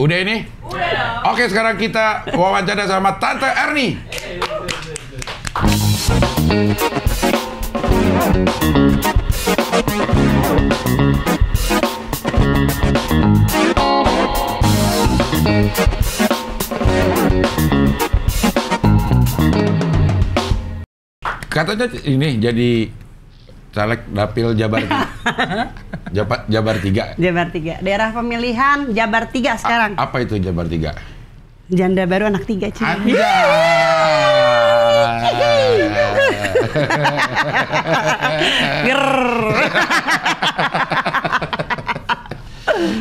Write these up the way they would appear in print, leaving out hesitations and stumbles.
Udah ini? Udah. Oke, sekarang kita wawancara sama Tante Erni. Katanya ini jadi caleg dapil Jabar Jabar 3. Jabar 3. Daerah pemilihan Jabar 3 sekarang. Apa itu Jabar 3? Janda baru anak 3, Cing.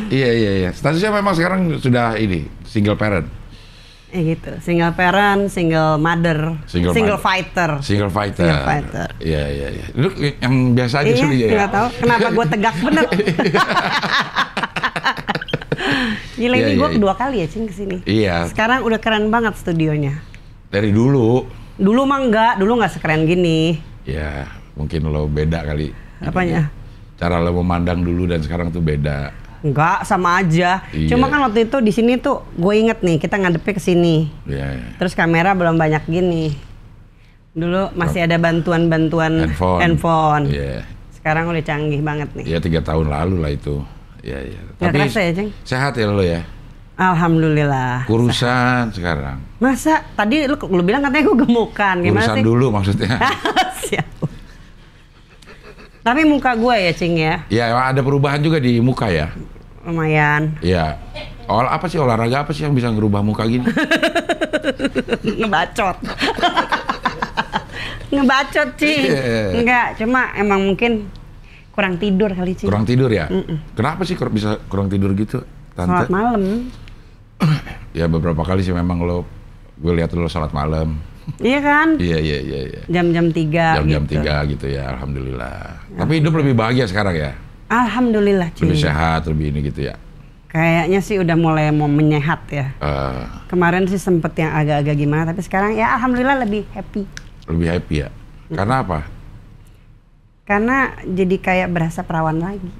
Iya. Statusnya memang sekarang sudah ini single parent. Gitu, single parent, single mother, single fighter. Single fighter. Iya. Lu yang biasa aja sih ya. Nggak tahu kenapa gue tegak bener. Gila, ini gue kedua kali ya, Cing, kesini. Iya. Sekarang udah keren banget studionya. Dari dulu. Dulu mah dulu nggak sekeren gini. Ya, mungkin lo beda kali. Apanya? Cara lo memandang dulu dan sekarang tuh beda. Enggak, sama aja. Iya. Cuma kan waktu itu di sini tuh gue inget nih, kita ngadepnya ke sini. Iya. Terus kamera belum banyak gini. Dulu masih ada bantuan-bantuan handphone. Iya. Sekarang udah canggih banget nih. Iya, 3 tahun lalu lah itu. Iya. Nggak kerasa ya, Ceng? Sehat ya lo ya? Alhamdulillah. Kurusan sekarang. Masa? Tadi lu bilang katanya gue gemukan. Gimana kurusan sih? Dulu maksudnya. Siap. Tapi muka gue ya, Cing ya? Iya, ada perubahan juga di muka ya? Lumayan. Iya. Apa sih olahraga apa sih yang bisa ngerubah muka gini? Ngebacot. Ngebacot, Cing. Enggak, cuma emang mungkin kurang tidur kali, Cing. Kurang tidur ya? Kenapa sih bisa kurang tidur gitu, Tante? Salat malam. Ya beberapa kali sih memang gue lihat lo salat malam. Iya kan? Iya. Jam-jam 3 Jam-jam 3 gitu ya, alhamdulillah. Tapi hidup lebih bahagia sekarang ya? Alhamdulillah, Cing. Lebih sehat, lebih ini gitu ya? Kayaknya sih udah mulai mau menyehat ya. Kemarin sih sempet yang agak-agak gimana, tapi sekarang ya alhamdulillah lebih happy. Lebih happy ya? Karena apa? Karena jadi kayak berasa perawan lagi.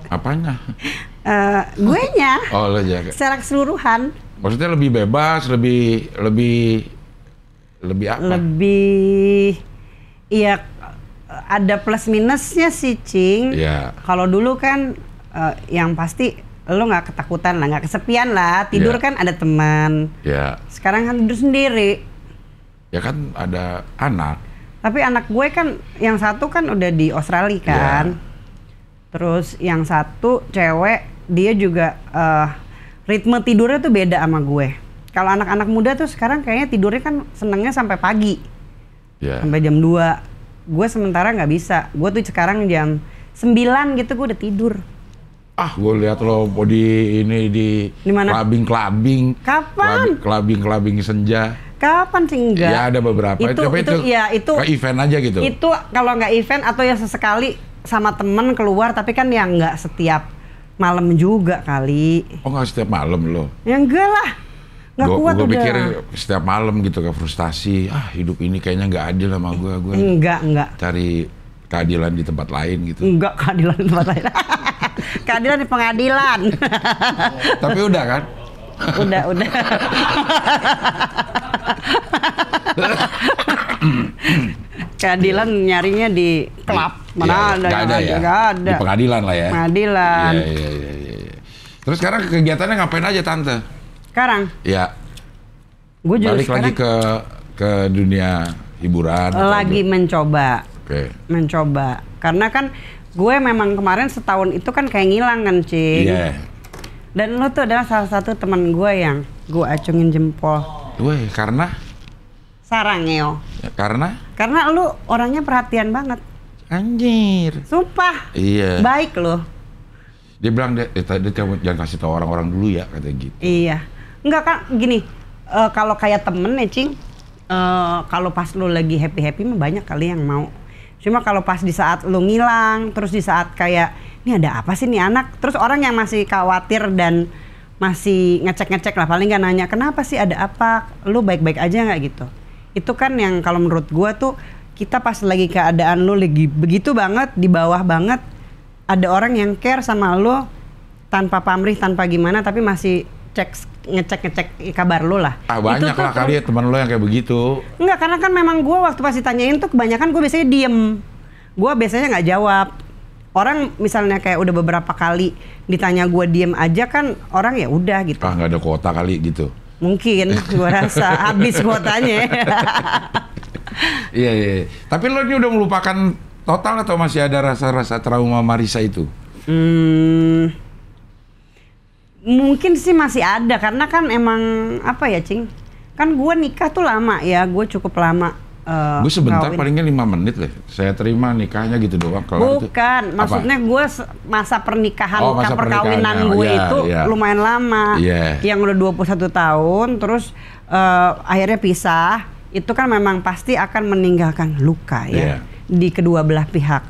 Apanya? Guenya. Oh, lo jaga. Secara keseluruhan. Maksudnya lebih bebas, lebih apa? Lebih, iya, ada plus minusnya sih, Cing. Iya. Kalau dulu kan yang pasti lo nggak ketakutan lah, nggak kesepian lah. Tidur kan ada teman. Iya. Sekarang kan tidur sendiri. Ya kan ada anak. Tapi anak gue kan yang satu kan udah di Australia kan. Yeah. Terus yang satu cewek, dia juga ritme tidurnya tuh beda sama gue. Kalau anak-anak muda tuh sekarang kayaknya tidurnya kan senengnya sampai pagi. Yeah. Sampai jam 2. Gue sementara nggak bisa. Gue tuh sekarang jam 9 gitu gue udah tidur. Gue lihat lo body ini di clubbing. Kapan? Clubbing senja. Kapan sih enggak? Ya ada beberapa. Itu kayak event aja gitu. Itu kalau nggak event atau ya sesekali sama temen keluar, tapi kan yang nggak setiap malam juga kali. Oh, nggak setiap malam lo? Ya enggak lah. Nggak kuat udah. Gue pikir setiap malam gitu, kayak frustasi. Hidup ini kayaknya nggak adil sama gue. Enggak. Cari keadilan di tempat lain gitu. Enggak, keadilan di tempat lain. Keadilan di pengadilan. Tapi udah kan? Udah. Keadilan nyarinya di klub. Mana ada? Nggak ada. Di pengadilan lah ya. Pengadilan. Iya. Terus sekarang kegiatannya ngapain aja, Tante? Sekarang? Iya. Gue juga balik lagi ke dunia hiburan. Lagi mencoba. Oke. Mencoba. Karena kan gue memang kemarin setahun itu kan kayak ngilang kan, Cing. Iya. Dan lo tuh adalah salah satu teman gue yang gue acungin jempol. Weh, karena? Sarangeo. Ya, karena? Karena lu orangnya perhatian banget. Anjir. Sumpah. Iya. Baik loh. Dia bilang, dia jangan kasih tahu orang-orang dulu ya, katanya gitu. Iya. Enggak kan, gini. Kalau kayak temen ya, Cing. Kalau pas lu lagi happy-happy mah banyak kali yang mau. Cuma kalau pas di saat lu ngilang, terus di saat kayak, ini ada apa sih nih anak? Terus orang yang masih khawatir dan masih ngecek-ngecek lah, paling nggak nanya kenapa sih, ada apa, lu baik-baik aja nggak gitu. Itu kan yang kalau menurut gua tuh, kita pas lagi keadaan lu lagi begitu banget, di bawah banget, ada orang yang care sama lu, tanpa pamrih, tanpa gimana, tapi masih ngecek kabar lu lah. Banyak lah kali ya teman lo yang kayak begitu. Enggak, karena kan memang gue waktu pas ditanyain tuh kebanyakan gue biasanya diem. Gue biasanya nggak jawab. Orang misalnya kayak udah beberapa kali ditanya gue diem aja kan orang ya udah gitu. Nggak ada kuota kali gitu. Mungkin, gue rasa habis kuotanya. Iya. Tapi lo ini udah melupakan total atau masih ada rasa-rasa trauma Marissa itu? Mungkin sih masih ada, karena kan emang apa ya, Cing? Kan gue nikah tuh lama ya, gue cukup lama. Gue sebentar palingnya 5 menit deh. Saya terima nikahnya gitu doang. Bukan, itu, maksudnya gue masa pernikahan, masa perkawinan gue itu lumayan lama. Yang udah 21 tahun, terus akhirnya pisah. Itu kan memang pasti akan meninggalkan luka ya di kedua belah pihak,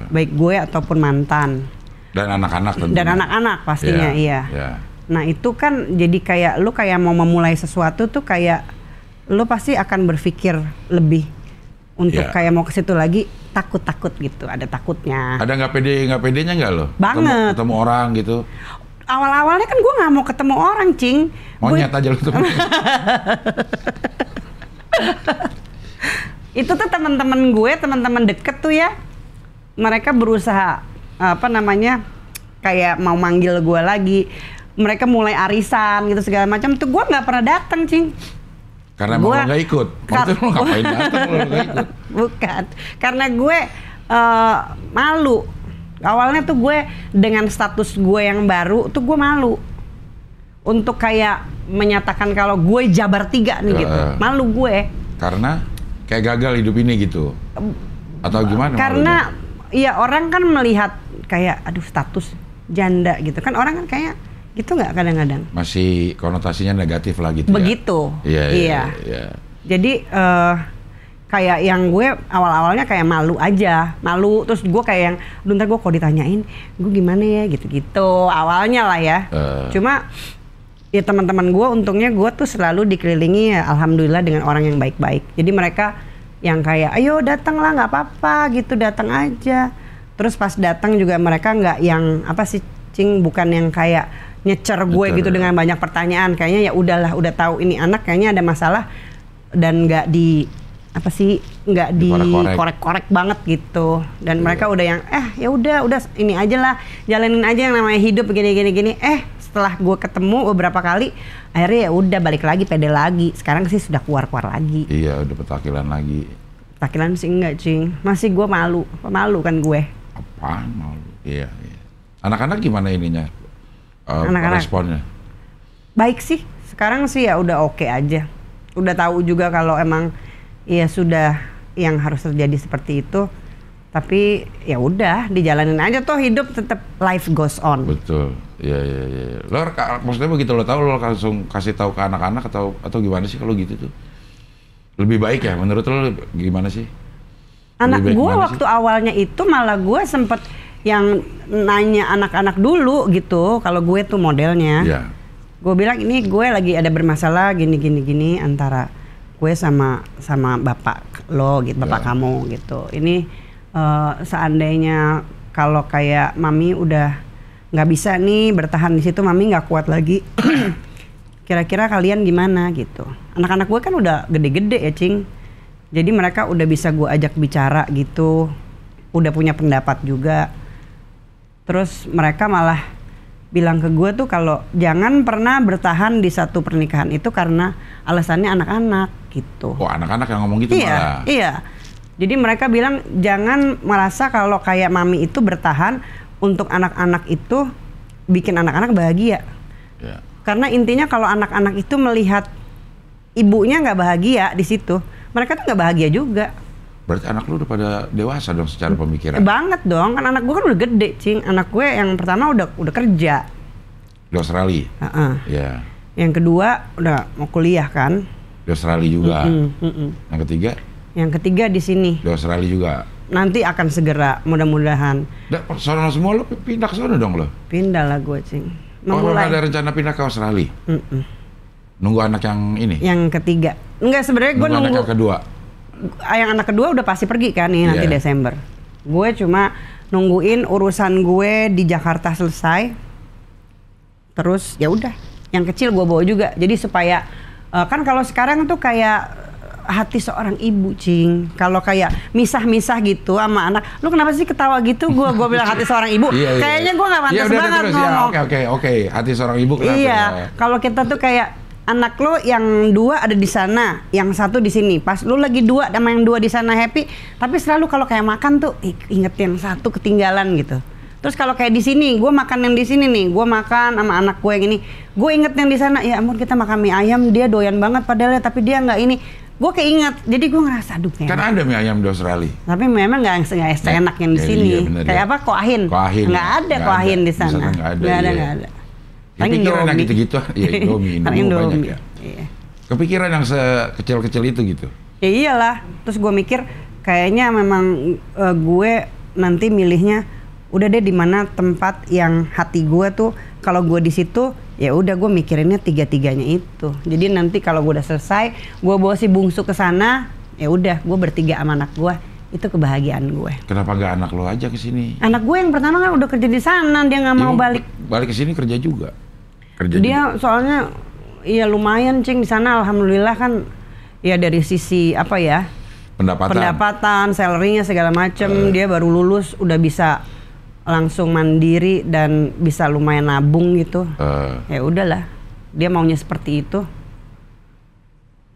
baik gue ataupun mantan. Dan anak-anak tentunya. Dan anak-anak pastinya, iya. Nah itu kan jadi kayak lu kayak mau memulai sesuatu tuh kayak lu pasti akan berpikir lebih untuk kayak mau ke situ lagi, takut gitu, ada takutnya. Ada nggak pedenya nggak lo? Banget. Ketemu orang gitu. Awal-awalnya kan gue nggak mau ketemu orang, Cing. Monyet aja lu tuh. Itu tuh teman-teman gue, teman-teman deket tuh ya, mereka berusaha kayak mau manggil gue lagi. Mereka mulai arisan gitu segala macam. Tuh gue nggak pernah datang, Cing. Karena lo nggak ikut. Maksudnya lo ngapain datang lo nggak ikut? Bukan, karena gue malu. Awalnya tuh gue dengan status gue yang baru tuh gue malu untuk kayak menyatakan kalau gue Jabar 3 nih gitu. Malu gue. Karena kayak gagal hidup ini gitu. Atau gimana? Karena ya orang kan melihat kayak aduh status janda gitu kan, orang kan kayak gitu nggak kadang-kadang. Masih konotasinya negatif lah gitu. Begitu. Ya? Iya. Jadi kayak yang gue awal-awalnya kayak malu aja, terus gue kayak yang ntar gue kalau ditanyain gue gimana ya gitu awalnya lah ya. Cuma ya teman-teman gue untungnya gue tuh selalu dikelilingi ya alhamdulillah dengan orang yang baik-baik. Jadi mereka yang kayak ayo datang lah, nggak apa-apa gitu, datang aja. Terus pas datang juga mereka nggak yang apa sih, Cing, bukan yang kayak nyecer gue gitu dengan banyak pertanyaan. Kayaknya ya udahlah, udah tahu ini anak kayaknya ada masalah dan nggak nggak dikorek-korek banget gitu. Dan mereka udah yang ya udah ini aja lah, jalanin aja yang namanya hidup gini. Setelah gue ketemu beberapa kali, akhirnya ya udah balik lagi, pede lagi. Sekarang sih sudah keluar lagi. Iya, udah petakilan lagi. Petakilan sih enggak, Cing. Masih gue malu kan gue. Apaan malu? Iya. Anak-anak gimana ininya? Anak-anak responnya? Baik sih. Sekarang sih ya udah oke aja. Udah tahu juga kalau emang ya sudah yang harus terjadi seperti itu. Tapi ya udah dijalanin aja, toh hidup tetap, life goes on. Betul. Iya. Lo maksudnya begitu lo tahu lo langsung kasih tahu ke anak-anak atau gimana sih kalau gitu tuh? Lebih baik ya menurut lo gimana sih? Anak gue waktu awalnya itu malah gue sempet yang nanya anak-anak dulu gitu kalau gue tuh modelnya. Iya. Gue bilang ini gue lagi ada bermasalah gini antara gue sama bapak lo gitu, bapak kamu gitu. Ini seandainya kalau kayak mami udah nggak bisa nih bertahan di situ, mami nggak kuat lagi. Kira-kira kalian gimana gitu? Anak-anak gue kan udah gede-gede ya, Cing. Jadi mereka udah bisa gue ajak bicara gitu, udah punya pendapat juga. Terus mereka malah bilang ke gue tuh kalau jangan pernah bertahan di satu pernikahan itu karena alasannya anak-anak gitu. Oh, anak-anak yang ngomong gitu malah? Iya. Jadi mereka bilang jangan merasa kalau kayak mami itu bertahan untuk anak-anak itu bikin anak-anak bahagia. Yeah. Karena intinya kalau anak-anak itu melihat ibunya nggak bahagia di situ, mereka tuh nggak bahagia juga. Berarti anak lu udah pada dewasa dong secara pemikiran? Banget dong, kan anak gue kan udah gede, Cing. Anak gue yang pertama udah kerja di Australia. Yeah. Yang kedua udah mau kuliah kan. Di Australia juga. Yang ketiga? Yang ketiga di sini. Di Australia juga. Nanti akan segera, mudah-mudahan. Sono semua lo pindah ke sono dong lo? Pindah lah gue, Cing. Ada rencana pindah ke Australia? Nunggu anak yang ini? Yang ketiga. Enggak, sebenarnya gue nunggu. Anak yang kedua? Yang anak kedua udah pasti pergi kan nih nanti Desember. Gue cuma nungguin urusan gue di Jakarta selesai. Terus ya udah, yang kecil gue bawa juga. Jadi supaya kan kalau sekarang tuh kayak hati seorang ibu, Cing. Kalau kayak misah-misah gitu sama anak, lu kenapa sih ketawa gitu? Gue bilang hati seorang ibu. Kayaknya gue nggak pantas banget ngomong. Oke. Hati seorang ibu kenapa? Iya. Kalau kita tuh kayak anak lu yang 2 ada di sana, yang 1 di sini. Pas lu lagi 2 sama yang 2 di sana happy, tapi selalu kalau kayak makan tuh inget yang 1 ketinggalan gitu. Terus kalau kayak di sini, gue makan yang di sini nih, gue makan sama anak gue yang ini, gue inget yang di sana, ya ampun kita makan mie ayam, dia doyan banget padahal tapi dia nggak ini, gue keinget, jadi gue ngerasa aduh kan ada mie ayam di Australia. Tapi memang nggak seenak yang di sini. Iya, bener, kayak apa koahin? Nggak ada koahin di sana. Nggak ada. Kepikiran yang gitu-gitu, ya Indomie banyak ya. Iya. Kepikiran yang sekecil-kecil itu gitu. Ya iyalah, terus gue mikir kayaknya memang gue nanti milihnya udah deh di mana tempat yang hati gue tuh, kalau gue di situ ya udah gue mikirinnya 3-3-nya itu. Jadi nanti kalau gue udah selesai, gue bawa si bungsu ke sana, ya udah gue bertiga sama anak gue, itu kebahagiaan gue. Kenapa nggak anak lo aja ke sini? Anak gue yang pertama kan udah kerja di sana, dia nggak mau balik. Balik ke sini kerja juga. Dia soalnya ya lumayan, Cing, di sana alhamdulillah kan ya dari sisi apa ya? Pendapatan, salary-nya segala macem, dia baru lulus udah bisa langsung mandiri dan bisa lumayan nabung gitu. Ya udahlah, dia maunya seperti itu.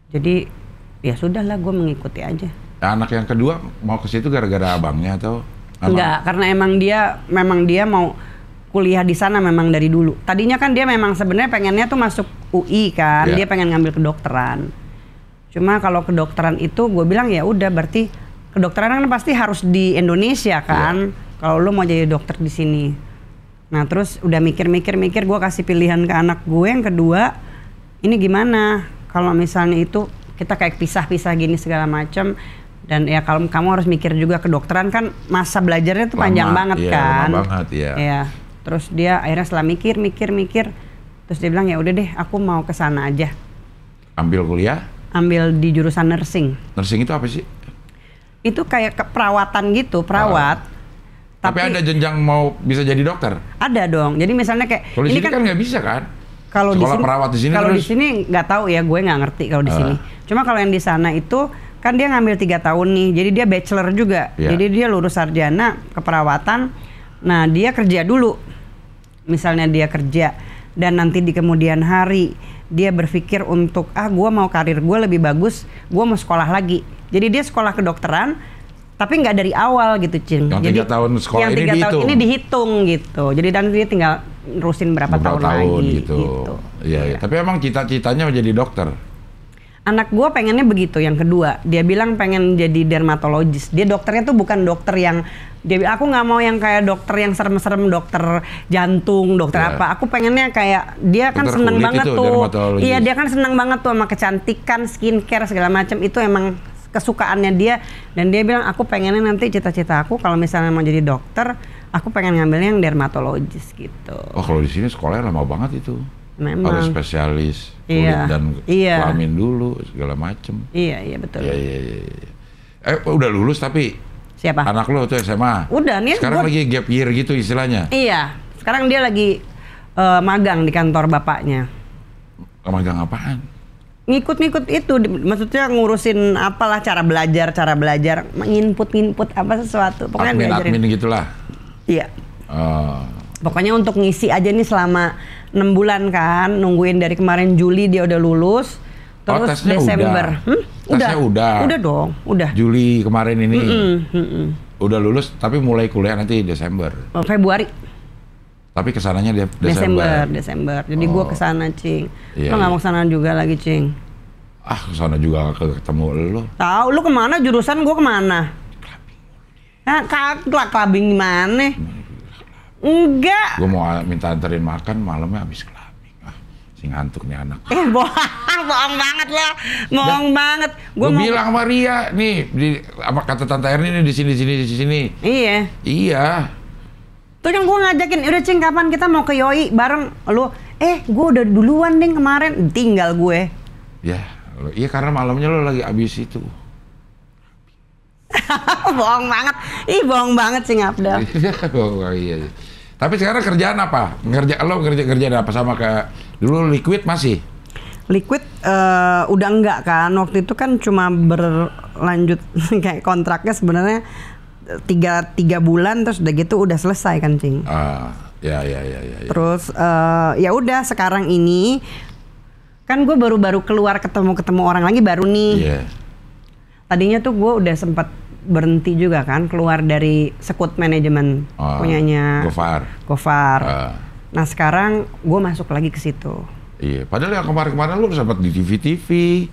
Jadi ya sudahlah, gue mengikuti aja. Anak yang kedua mau ke situ gara-gara abangnya atau? Enggak, karena memang dia mau kuliah di sana memang dari dulu. Tadinya kan dia memang sebenarnya pengennya tuh masuk UI kan, dia pengen ngambil kedokteran. Cuma kalau kedokteran itu gue bilang ya udah, berarti kedokteran kan pasti harus di Indonesia kan. Kalau lu mau jadi dokter di sini. Nah terus udah mikir-mikir, gue kasih pilihan ke anak gue yang kedua, ini gimana kalau misalnya itu kita kayak pisah-pisah gini segala macam, dan ya kalau kamu harus mikir juga kedokteran kan masa belajarnya tuh panjang banget kan. Lama banget ya. Ya. Terus dia akhirnya setelah mikir, terus dia bilang ya udah deh, aku mau ke sana aja. Ambil kuliah? Ambil di jurusan nursing. Nursing itu apa sih? Itu kayak keperawatan gitu, perawat. Tapi ada jenjang mau bisa jadi dokter? Ada dong. Jadi misalnya kayak kalau di sini kan nggak bisa kan? Kalau di sini, perawat di sini. Kalau di sini nggak tahu ya, gue nggak ngerti kalau di sini. Cuma kalau yang di sana itu kan dia ngambil 3 tahun nih, jadi dia bachelor juga. Jadi dia lulus sarjana keperawatan. Nah dia kerja dulu. Misalnya dia kerja dan nanti di kemudian hari dia berpikir untuk gue mau karir gue lebih bagus, gue mau sekolah lagi. Jadi dia sekolah kedokteran. Tapi nggak dari awal gitu, Cing. Yang 3 tahun sekolah yang 3 tahun ini dihitung gitu. Jadi dan dia tinggal nerusin berapa tahun lagi gitu. Iya. Tapi emang cita-citanya menjadi dokter. Anak gue pengennya begitu. Yang kedua, dia bilang pengen jadi dermatologis. Dia dokternya tuh bukan dokter yang aku nggak mau yang kayak dokter yang serem-serem, dokter jantung, dokter apa. Aku pengennya kayak dia kan seneng banget tuh. Iya, dia kan seneng banget tuh sama kecantikan, skincare segala macam. Itu emang kesukaannya dia, dan dia bilang aku pengennya nanti cita-cita aku kalau misalnya mau jadi dokter, aku pengen ngambilnya yang dermatologis gitu. Oh kalau di sini sekolahnya lama banget itu. Memang. Harus spesialis kulit dan kelamin dulu segala macem. Iya betul. Iya. Udah lulus tapi? Siapa? Anak lo tuh SMA. Udah nih. Sekarang lagi gap year gitu istilahnya. Iya. Sekarang dia lagi magang di kantor bapaknya. Magang apaan? Ngikut-ngikut itu, maksudnya ngurusin apalah cara belajar, nginput apa sesuatu. Pokoknya admin gitulah. Iya. Pokoknya untuk ngisi aja nih selama 6 bulan kan, nungguin dari kemarin Juli dia udah lulus. Terus Desember. Udah. Udah dong, udah. Juli kemarin ini. Udah lulus tapi mulai kuliah nanti Desember. Februari. Tapi kesananya dia Desember. Jadi gue kesana, Cing. Lo nggak mau kesana juga lagi, Cing? Kesana juga ketemu lo. Tahu lo kemana? Jurusan gue kemana? Clubbing gimana? Enggak. Gue mau minta anterin makan, malamnya habis clubbing. Si ngantuk nih anak. Bohong banget lah, bohong banget. Gue bilang sama Ria nih, apa kata Tante Erni nih di sini. Iya. Tuh kan gue ngajakin, udah Cing kapan kita mau ke Yoi bareng lu. Gue udah duluan deh kemarin, tinggal gue. Ya, iya karena malamnya lo lagi abis itu. Bohong banget, bohong banget sih Ngabdal. Iya. Tapi sekarang kerjaan apa? Kerjaan apa sama kayak dulu Liquid masih? Liquid udah enggak kan, waktu itu kan cuma berlanjut kayak kontraknya sebenarnya tiga bulan terus udah gitu udah selesai kan Cing. Ya. Terus ya udah sekarang ini kan gue baru keluar ketemu orang lagi baru nih. Iya. Tadinya tuh gue udah sempat berhenti juga kan keluar dari Sekut Manajemen punyanya Gofar. Nah sekarang gue masuk lagi ke situ. Iya, padahal yang kemarin-kemarin lu sempat di TV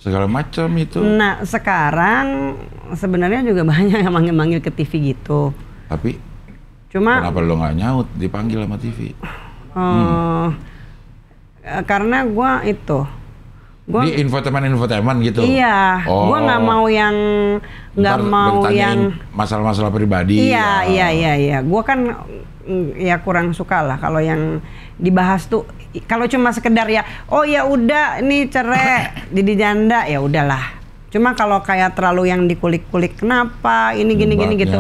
segala macam itu. Nah sekarang sebenarnya juga banyak yang manggil-manggil ke TV gitu. Tapi cuma kenapa lo nggak nyaut dipanggil sama TV? Karena gua di infotainment gitu. Iya, gua nggak mau yang masalah-masalah pribadi. Iya. Gua kan ya kurang suka lah kalau yang dibahas tuh kalau cuma sekedar ya ya udah ini cerai jadi janda ya udahlah. Cuma kalau kayak terlalu yang dikulik-kulik kenapa ini gini gitu.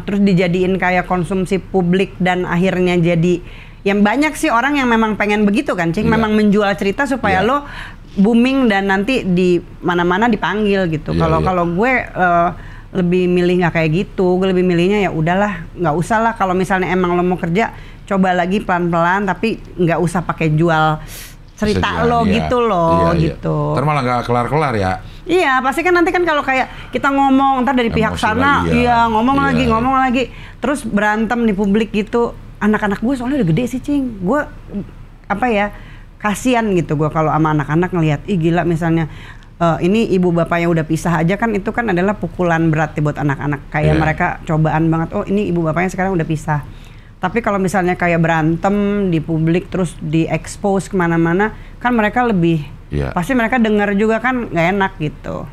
Terus dijadiin kayak konsumsi publik dan akhirnya jadi yang banyak sih orang yang memang pengen begitu kan Cing, memang menjual cerita supaya lo booming dan nanti di mana-mana dipanggil gitu. Kalau gue lebih milih nggak kayak gitu, gue lebih milihnya ya udahlah nggak usah lah kalau misalnya emang lo mau kerja coba lagi pelan-pelan tapi nggak usah pakai jual cerita lo gitu loh gitu. Ntar malah nggak kelar-kelar ya. Iya pasti kan nanti kan kalau kayak kita ngomong ntar dari pihak sana ngomong lagi terus berantem di publik gitu. Anak-anak gue soalnya udah gede sih Cing, gue kasian gitu gue kalau sama anak-anak ngelihat gila misalnya ini ibu bapaknya udah pisah aja kan itu kan adalah pukulan berat buat anak-anak kayak mereka cobaan banget ini ibu bapaknya sekarang udah pisah. Tapi kalau misalnya kayak berantem di publik terus di-expose kemana-mana kan mereka lebih pasti mereka dengar juga kan nggak enak gitu.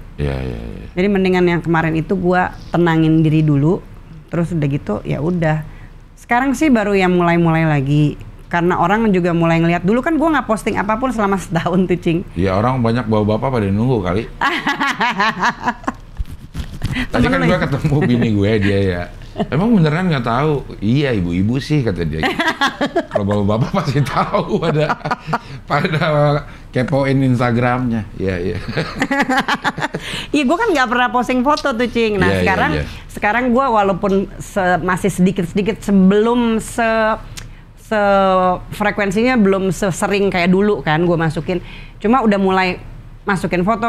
Jadi mendingan yang kemarin itu gue tenangin diri dulu terus udah gitu ya udah. Sekarang sih baru yang mulai lagi karena orang juga mulai ngelihat. Dulu kan gue nggak posting apapun selama setahun tuh Cing. Iya orang banyak bapak pada nunggu kali. Tadi kan gue ketemu bini gue dia ya. Emang beneran nggak tahu? Iya ibu-ibu sih kata dia. Kalau bapak-bapak pasti tahu pada kepoin Instagramnya. Iya. Iya gue kan nggak pernah posting foto tuh Cing. Nah sekarang gue walaupun masih sedikit sebelum frekuensinya belum sesering kayak dulu kan gue masukin. Cuma udah mulai masukin foto.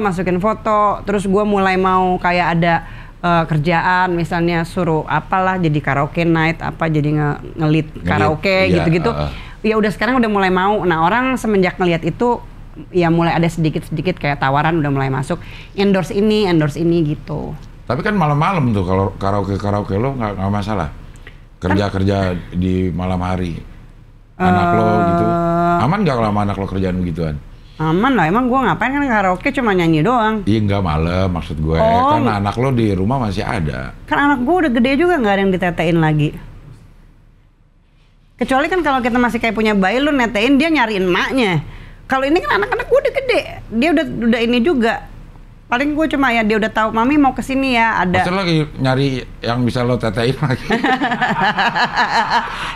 Terus gue mulai mau kayak ada kerjaan misalnya suruh apalah jadi karaoke night jadi ngelit karaoke gitu-gitu. Ya udah sekarang udah mulai mau. Nah orang semenjak ngelihat itu ya mulai ada sedikit kayak tawaran udah mulai masuk endorse ini gitu. Tapi kan malam-malam tuh kalau karaoke lo nggak masalah. Kerja di malam hari. Anak lo gitu. Aman nggak kalau sama anak lo kerjaan begituan? Aman lah, emang gue ngapain kan karaoke cuma nyanyi doang. Iya nggak malam maksud gue, kan anak lo di rumah masih ada. Kan anak gue udah gede juga nggak ada yang ditetein lagi. Kecuali kan kalau kita masih kayak punya bayi lu netein dia nyariin emaknya. Kalau ini kan anak-anak gue udah gede, dia udah ini juga. Paling gue cuma ya dia udah tahu mami mau kesini ya ada. Maksud lagi nyari yang bisa lo tetein lagi.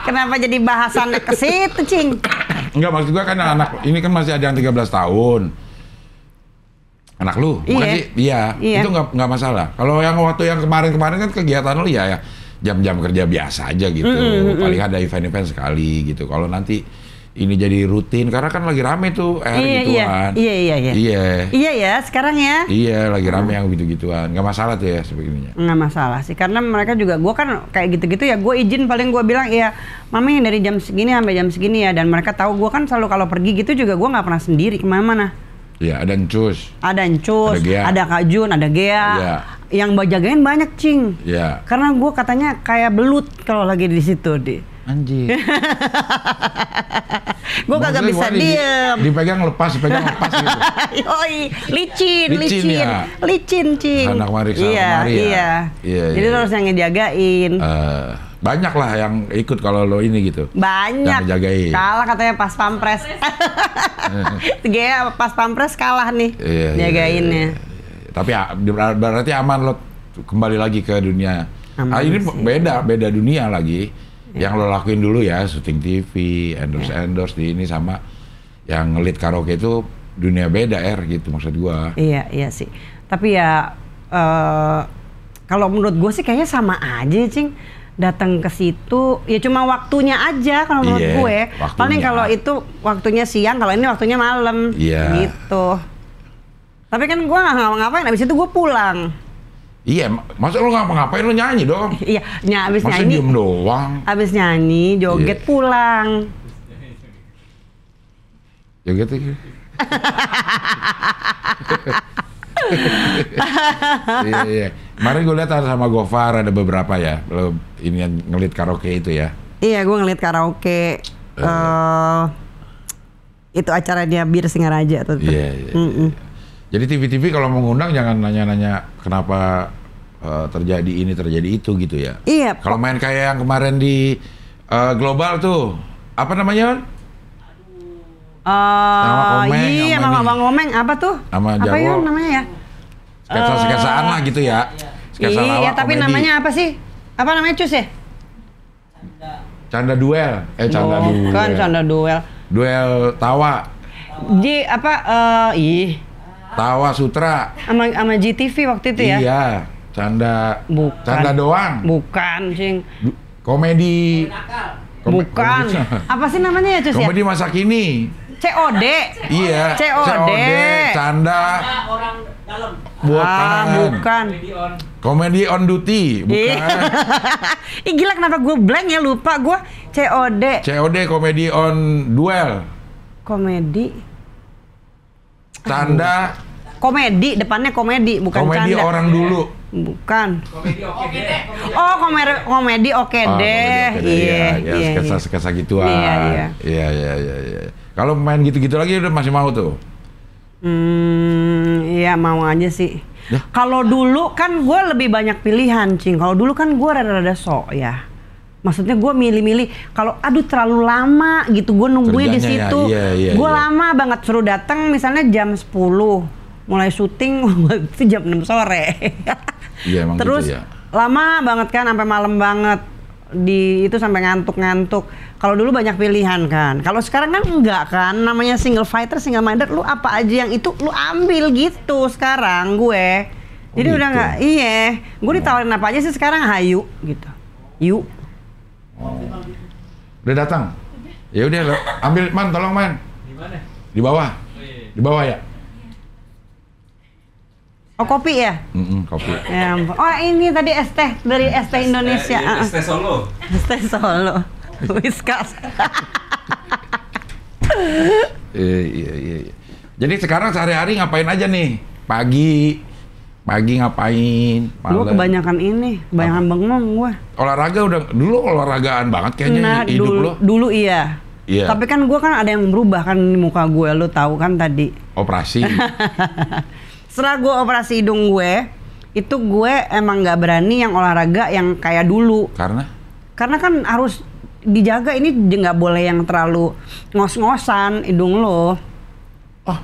Kenapa jadi bahasannya ke situ Cing? Enggak maksud gue kan anak ini kan masih ada yang 13 tahun. Anak lu, bukan sih? Iya. Itu nggak masalah. Kalau yang waktu yang kemarin kan kegiatan lu ya jam-jam kerja biasa aja gitu. Paling ada event-event sekali gitu. Kalau nanti ini jadi rutin karena kan lagi rame tuh gituan. Iya ya sekarang ya. Iya lagi rame yang gitu-gituan. Nggak masalah tuh ya sebegininya. Nggak masalah sih karena mereka juga gue kan kayak gitu-gitu ya gue izin paling gue bilang ya mami dari jam segini sampai jam segini ya dan mereka tahu gue kan selalu kalau pergi gitu juga gue nggak pernah sendiri kemana-mana. Iya ada Encus. Ada Kak Jun, ada Gea. Iya. Yang jagain banyak Cing. Iya. Karena gue katanya kayak belut kalau lagi di situ deh. Anjir. Gue kagak bisa diem. Dipegang lepas gitu. Yoi, licin Cing. Anak Marisa Iya. Jadi lo harus yang ngejagain. Banyak lah yang ikut kalau lo ini gitu. Banyak. Yang ngejagain. Kalah katanya pas pampres. Gaya pas pampres kalah nih jagainnya. Tapi berarti aman lo kembali lagi ke dunia. Ini beda dunia lagi. Yang lo lakuin dulu ya, syuting TV, endorse di ini sama yang ngelit karaoke itu dunia beda gitu maksud gua. Iya sih. Tapi ya kalau menurut gue sih kayaknya sama aja, Cing. Datang ke situ ya cuma waktunya aja kalau menurut gue. Paling kalau itu waktunya siang, kalau ini waktunya malam. Gitu. Tapi kan gue nggak ngapa-ngapain, abis itu gue pulang. Iya, masa lu ngapa-ngapain, lu nyanyi dong? Iya, abis masa nyanyi. Masa diem doang? Abis nyanyi, joget pulang. Joget gitu? Iya. Kemarin gue lihat ada sama Gofar ada beberapa ya, lo ini yang ngelit karaoke itu ya? Iya, gue ngelit karaoke. Itu acaranya Bir Singaraja tuh. Iya. Jadi TV-TV kalau mengundang jangan nanya-nanya kenapa terjadi ini terjadi itu gitu ya? Iya. Kalau main kayak yang kemarin di Global tuh, apa namanya? Iya, sama Bang Komeng apa tuh? Sama apa ya namanya ya? Sketsa-sketsaan lah gitu ya. Sketsa iya, tapi komedi. Namanya apa sih? Apa namanya Cus ya? Canda duel. Canda duel. Bukan canda duel. Duel tawa. Tawa Sutra. Sama GTV waktu itu ya? Iya, canda. Bukan. Canda doang. Bukan, Cing. Komedi. Bukan. Apa sih namanya ya, Cus ya? Komedi masa kini. COD. Iya. COD. Canda. Orang dalam. Bukan. Komedi on duty. Bukan. Ih gila, kenapa gue blank ya, lupa gue. COD komedi on duel. Komedi. Canda. Komedi, depannya komedi, bukan komedi canda. Komedi orang dulu. Bukan. Komedi oke deh. Oh, komedi oke deh. Iya, sketsa gituan. Iya. Kalau main gitu-gitu lagi udah masih mau tuh? Iya mau aja sih. Kalau dulu kan gue lebih banyak pilihan, Cing. Kalau dulu kan gue rada-rada sok ya. Maksudnya gue milih-milih. Kalau aduh terlalu lama gitu, gue nungguin di situ. Gue lama banget, suruh datang misalnya jam 10. Mulai syuting itu jam 6 sore. Iya, emang terus gitu ya. Lama banget kan, sampai malam banget. Itu sampai ngantuk-ngantuk. Kalau dulu banyak pilihan kan. Kalau sekarang kan enggak kan. Namanya single fighter, single minded, lu apa aja yang itu lu ambil gitu sekarang gue. Jadi udah enggak, gue ditawarin apa aja sih sekarang, hayu gitu. Yuk. Udah datang? Ya udah, ambil Man, tolong Man. Di mana? Di bawah. Di bawah ya? Oh, kopi ya? Kopi. Ya, oh ini tadi es teh dari es teh Indonesia. Es teh Solo. Es teh Solo. Whiskas. Iya. Jadi sekarang sehari-hari ngapain aja nih? Pagi ngapain? Gue kebanyakan bengong gue. Olahraga dulu olahragaan banget kayaknya hidup lo. Dulu iya. Tapi kan gue kan ada yang berubah kan di muka gue, lo tahu kan tadi. Operasi. Setelah gue operasi hidung gue, itu gue emang nggak berani yang olahraga yang kayak dulu. Karena kan harus dijaga, ini nggak boleh yang terlalu ngos-ngosan hidung lo. Oh,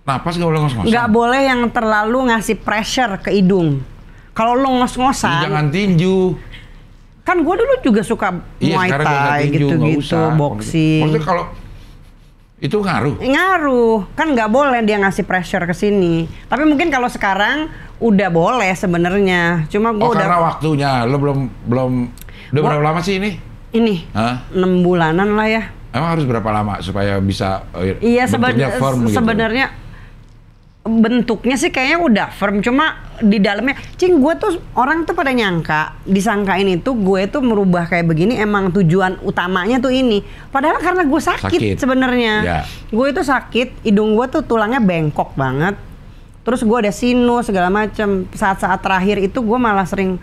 napas nggak boleh ngos-ngosan? Nggak boleh yang terlalu ngasih pressure ke hidung. Kalau lo ngos-ngosan. Jangan tinju. Kan gue dulu juga suka Muay Thai gitu-gitu, boxing. Maksudnya kalau itu ngaruh kan nggak boleh dia ngasih pressure ke sini. Tapi mungkin kalau sekarang udah boleh sebenarnya. Cuma gue udah. Karena waktunya lo belum. Udah berapa lama sih ini? Ini 6 bulanan lah ya. Emang harus berapa lama supaya bisa iya, bentuknya firm gitu? Sebenarnya bentuknya sih kayaknya udah firm, cuma di dalamnya, Cing, gue tuh orang tuh pada disangkain itu gue tuh merubah kayak begini emang tujuan utamanya tuh ini. Padahal karena gue sakit. Sebenarnya. Gue itu sakit, hidung gue tuh tulangnya bengkok banget. Terus gue ada sinus segala macem. Saat-saat terakhir itu gue malah sering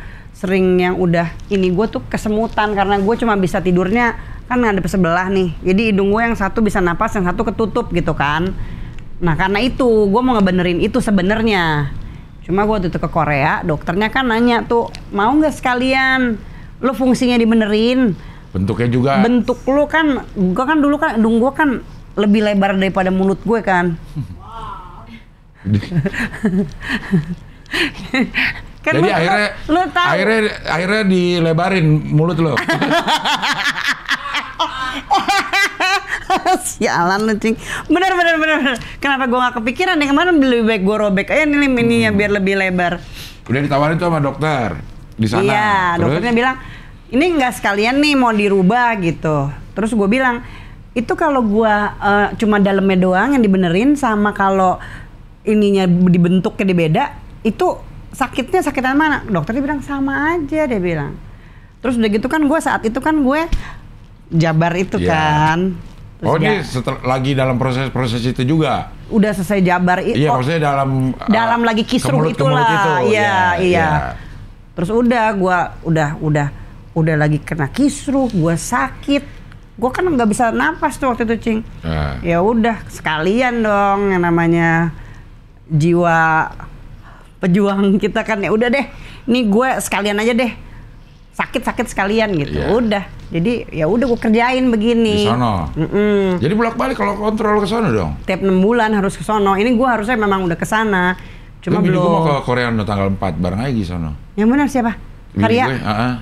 yang udah ini, gue tuh kesemutan karena gue cuma bisa tidurnya kan ngadep sebelah nih. Jadi hidung gue yang satu bisa napas, yang satu ketutup gitu kan. Nah karena itu gue mau ngebenerin itu sebenarnya. Cuma gue waktu itu ke Korea, dokternya kan nanya tuh, mau nggak sekalian lo fungsinya dibenerin. Bentuknya juga. Bentuk lo kan, gue kan dulu kan hidung gue kan lebih lebar daripada mulut gue kan. Kan jadi lu tahu. akhirnya dilebarin mulut lo. Sialan lu, Cing. Bener. Kenapa gue gak kepikiran ya kemarin lebih baik gue robek aja nih mininya biar lebih lebar. Udah ditawarin tuh sama dokter di sana. Iya, dokternya bilang ini nggak sekalian nih mau dirubah gitu. Terus gue bilang itu kalau gue cuma dalamnya doang yang dibenerin sama kalau ininya dibentuknya beda itu sakitnya sakitan mana? Dokternya bilang sama aja dia bilang. Terus udah gitu kan gue saat itu kan gue jabar itu kan. Terus ini lagi dalam proses itu juga. Udah selesai jabar itu. Iya, maksudnya dalam lagi kisruh itulah. Iya. Terus gua udah lagi kena kisruh, gua sakit. Gua kan nggak bisa napas tuh waktu itu, Cing. Ya udah sekalian dong yang namanya jiwa pejuang kita kan ya udah deh. Nih gue sekalian aja deh. Sakit sekalian gitu. Yeah. Udah. Jadi ya udah gue kerjain begini. Di sono. Jadi bolak-balik kalau kontrol ke sono dong. Tiap 6 bulan harus ke sono. Ini gue harusnya memang udah ke sana. Cuma belum. Gue mau ke Korea tanggal 4 bareng aja di sono. Yang benar siapa? Karya.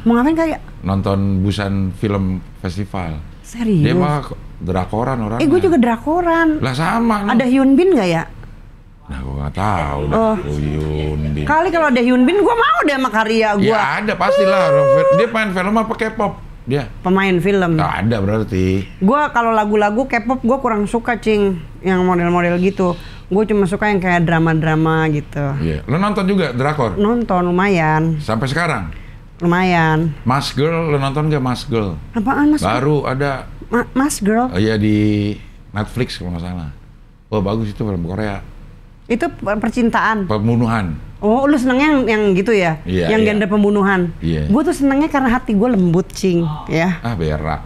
Mau ngapain Karya? Nonton Busan Film Festival. Serius? Dia mah drakoran orang. Gue juga drakoran. Lah sama. Ada Hyun Bin nggak ya? Nah, gue nggak tahu. Hyun Bin. Kali kalau ada Hyun Bin, gue mau deh sama Karya gue. Ya ada pastilah. Dia main film apa K-pop? Dia pemain film. Nggak ada berarti. Gue kalau lagu-lagu K-pop gue kurang suka, Cing. Yang model-model gitu. Gue cuma suka yang kayak drama-drama gitu. Iya. Lo nonton juga drakor? Nonton lumayan. Sampai sekarang? Lumayan. Mas Girl, lo nonton nggak Mas Girl? Apaan Mas? Baru ada. Mas Girl? Iya di Netflix kalau nggak salah. Oh bagus itu film Korea. Itu percintaan. Pembunuhan. Oh, lu senengnya yang gitu ya? Iya, yang genre pembunuhan. Iya. Gue tuh senengnya karena hati gue lembut, Cing. Ya. Berak.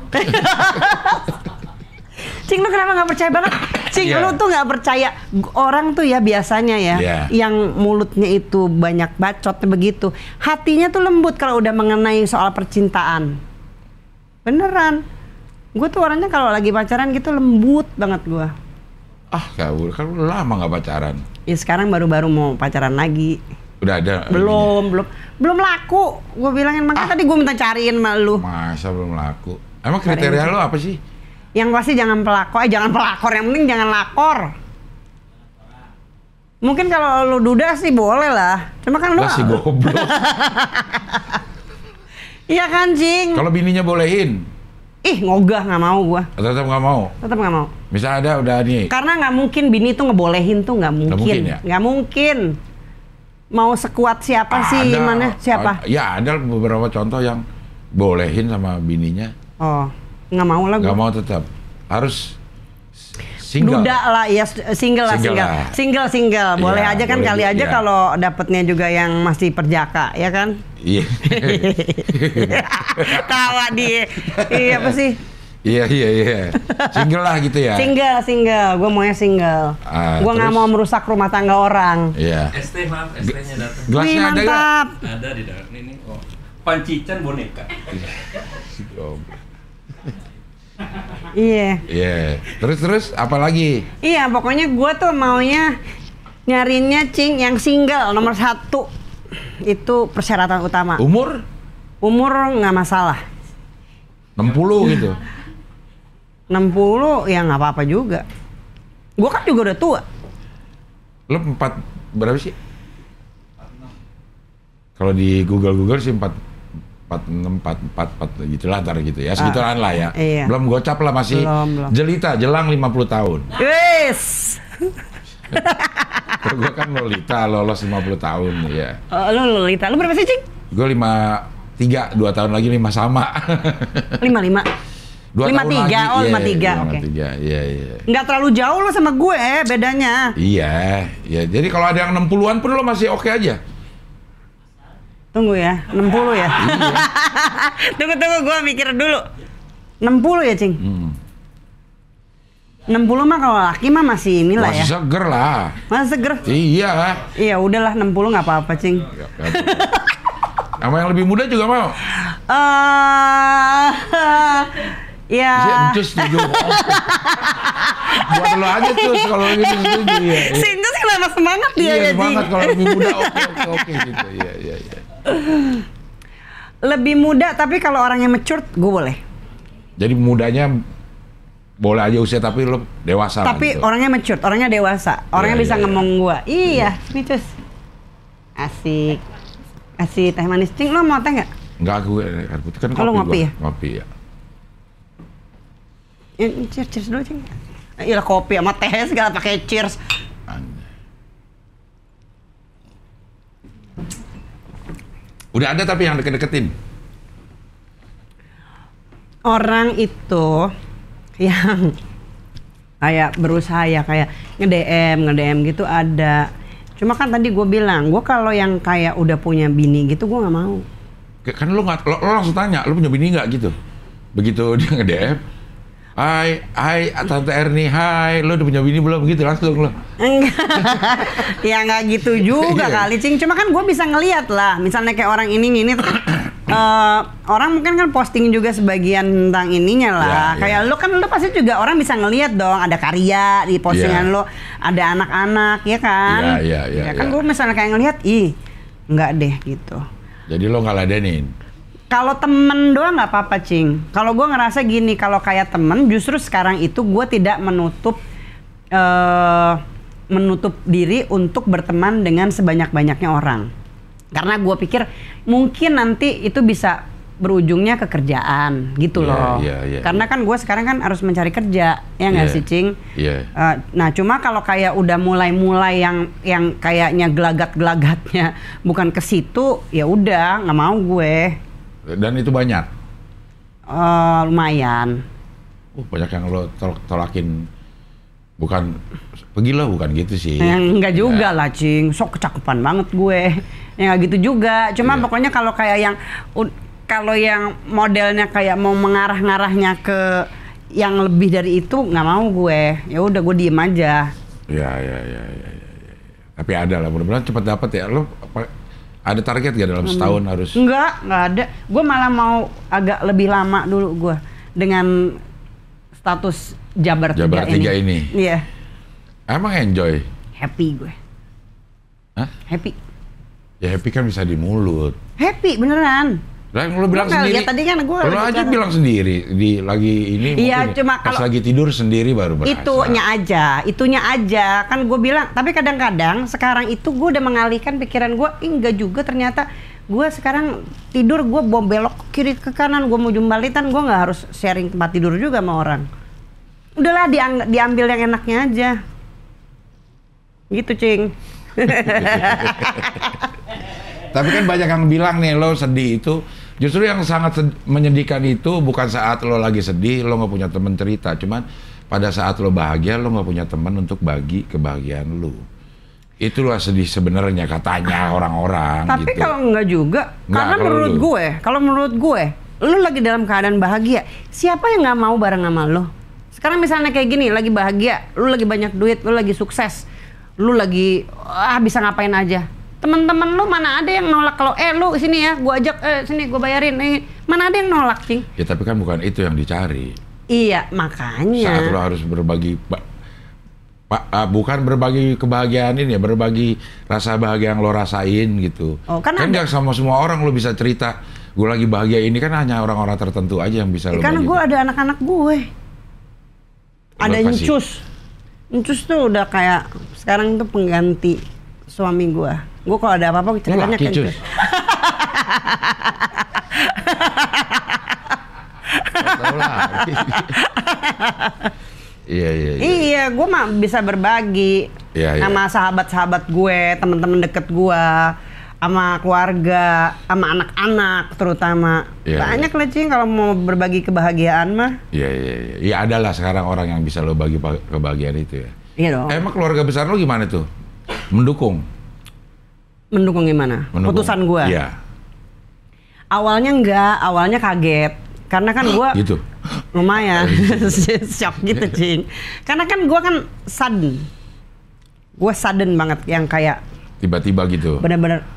Cing, lu kenapa nggak percaya banget? Cing, lu tuh nggak percaya. Orang tuh ya biasanya ya, yang mulutnya itu banyak bacot begitu. Hatinya tuh lembut kalau udah mengenai soal percintaan. Beneran. Gue tuh orangnya kalau lagi pacaran gitu lembut banget gue. Kau kan udah lama nggak pacaran. Ya sekarang baru-baru mau pacaran lagi. Udah ada? Belum laku. Gue bilangin makanya tadi gue minta cariin sama lu. Masa belum laku? Emang kriteria lu apa sih? Yang pasti jangan pelakor, jangan pelakor. Yang penting jangan lakor. Mungkin kalau lu duda sih boleh lah. Cuma kan lu si goblok. Iya kan, Cing? Kalau bininya bolehin? Ngogah, nggak mau gua. Tetap nggak mau? Tetap nggak mau. Misal ada udah nih. Karena nggak mungkin bini tuh ngebolehin tuh nggak mungkin. Nggak mungkin. Mau sekuat siapa sih? Mana? Siapa? Ya ada beberapa contoh yang bolehin sama bininya. Oh, nggak mau lah gua. Nggak mau tetap. Harus single. Duda lah, ya single. Boleh aja kan, kali aja kalau dapetnya juga yang masih perjaka, ya kan? Iya. Tawa dia. Iya apa sih? Iya. Single lah gitu ya. Single. Gue maunya single. Gue nggak mau merusak rumah tangga orang. Iya. ST maaf, ST-nya datang. Gelasnya ada nggak? Ada di dalam ini. Pancican boneka. Iya. Terus apa lagi? Iya, pokoknya gue tuh maunya nyarinya, Cing, yang single nomor 1. Itu persyaratan utama. Umur nggak masalah. 60 gitu. 60 ya nggak apa-apa juga. Gue kan juga udah tua. Lo 4 berapa sih? Kalau di Google sih 4 gitu lah, ntar gitu ya, segituan lah ya. Iya. Belum gocap lah, masih belum. Jelita, jelang 50 tahun. Wis. Gue kan Lolita, lolos 50 tahun ya. Lo Lolita, lu berapa sih, Cing? Gue 53, 2 tahun lagi 5 sama. 55? 2 tahun lagi. 53, oke. Iya. Nggak terlalu jauh lo sama gue, bedanya. Iya. Jadi kalau ada yang 60-an pun lo masih oke aja. Tunggu ya, 60 ya? Iya. Tunggu, gue mikir dulu. 60 ya, Cing? 60 mah kalau laki mah masih inilah ya. Masih seger lah. Masih seger? Iya. Iya, udahlah 60 nggak apa-apa, Cing. Sama yang lebih muda juga mau? Ya. Cus setuju. Buat lo aja Cus kalau gitu setuju ya. Si Cus kenapa semangat dia iya, ya, semangat kalau lebih muda, oke gitu. Iya. Lebih muda, tapi kalau orangnya mature, gue boleh. Jadi mudanya boleh aja usia, tapi lo dewasa. Tapi gitu. orangnya mature, orangnya dewasa, orangnya bisa ngomong gue. Iya, ini cus. Asik. Kasih teh manis. Cing, lo mau teh nggak? Enggak, gue air putih kan Kalau ngopi gua. ya? Ngopi ya. Cheers dulu, Cing. Iya kopi sama teh segala pakai cheers. Udah ada tapi yang deket-deketin. Orang itu yang kayak berusaha ya kayak nge-DM gitu ada. Cuma kan tadi gue bilang, gue kalau yang kayak udah punya bini gitu gue nggak mau. Kan lo langsung tanya, lo punya bini nggak gitu? Begitu dia nge-DM, Hai Tante Erni, hai, lo udah punya bini belum? Gitu langsung lo. Enggak, ya nggak gitu juga kali, Cing. Cuma kan gue bisa ngeliat lah, misalnya kayak orang ini orang mungkin kan posting juga sebagian tentang ininya lah. Kayak lo kan, lo pasti juga orang bisa ngeliat dong, ada karya di postingan lo, ada anak-anak, ya kan? Iya. Ya kan gue misalnya kayak ngeliat, ih, nggak deh gitu. Jadi lo nggak ladenin? Kalau temen doang nggak apa-apa, Cing. Kalau gue ngerasa gini, kalau kayak temen, justru sekarang itu gue tidak menutup diri untuk berteman dengan sebanyak-banyaknya orang. Karena gue pikir mungkin nanti itu bisa berujungnya ke kerjaan gitu loh. Karena kan gue sekarang kan harus mencari kerja, ya nggak sih, Cing? Nah cuma kalau kayak udah mulai yang kayaknya gelagat-gelagatnya bukan ke situ, ya udah nggak mau gue. Dan itu banyak? Lumayan. Banyak yang lo tolakin. Bukan, pergi lo, bukan gitu sih. Enggak juga lah, Cing. Sok kecakepan banget gue. Ya nggak gitu juga. Cuma pokoknya kalau kayak yang modelnya kayak mau mengarah-ngarahnya ke yang lebih dari itu, nggak mau gue. Ya udah gue diem aja. Iya. Tapi ada lah, mudah-mudahan cepat dapat ya. Lo ada target gak dalam setahun harus? Nggak ada. Gue malah mau agak lebih lama dulu gue dengan status Jabar 3 ini. Iya. Emang enjoy? Happy gue. Hah? Happy. Ya happy kan bisa di mulut. Happy beneran. Lah lo bilang sendiri. Ya, tadi kan gue lo aja bilang sendiri lagi ini. Iya, cuma pas lagi tidur sendiri baru berasa. Itunya aja kan gue bilang. Tapi kadang-kadang sekarang itu gue udah mengalihkan pikiran gue. Enggak juga ternyata gue sekarang tidur gue mau belok kiri ke kanan, gue mau jumbalitan, gue nggak harus sharing tempat tidur juga sama orang. Udahlah diambil yang enaknya aja. Gitu, Cing. Tapi kan banyak yang bilang nih lo sedih itu. Justru yang sangat menyedihkan itu bukan saat lo lagi sedih, lo nggak punya temen cerita. Cuman pada saat lo bahagia, lo nggak punya teman untuk bagi kebahagiaan lo. Itulah sedih sebenarnya katanya orang-orang. Tapi gitu. kalau nggak juga, karena menurut gue, lo lagi dalam keadaan bahagia. Siapa yang nggak mau bareng sama lo? Sekarang misalnya kayak gini, lagi bahagia, lo lagi banyak duit, lo lagi sukses, lo lagi bisa ngapain aja. Teman-teman lu mana ada yang nolak kalau lu sini ya, gua ajak sini gua bayarin. Mana ada yang nolak, Cing? Ya tapi kan bukan itu yang dicari. Iya, makanya. Saat lo harus berbagi bukan berbagi kebahagiaan ini ya, berbagi rasa bahagia yang lo rasain gitu. Kan nggak sama semua orang lo bisa cerita. Gue lagi bahagia ini kan hanya orang-orang tertentu aja yang bisa lo bagi. Karena gue ada anak-anak gue. Ada Encus. Encus tuh udah kayak sekarang tuh pengganti suami gue. Gue kalau ada apa-apa ceritanya ke Encus. Iya, gue mah bisa berbagi sama sahabat-sahabat gue, teman-teman deket gue, sama keluarga, sama anak-anak terutama. Banyak lah, Cing, kalau mau berbagi kebahagiaan mah. Iya, ada lah sekarang orang yang bisa lo bagi kebahagiaan itu ya. Iya dong. Emang keluarga besar lo gimana tuh? Mendukung gimana? Putusan gue? Iya. Awalnya enggak, awalnya kaget. Karena kan gue gitu. Lumayan shock gitu, Cing. Karena kan gue kan sudden banget yang kayak tiba-tiba gitu. Benar-benar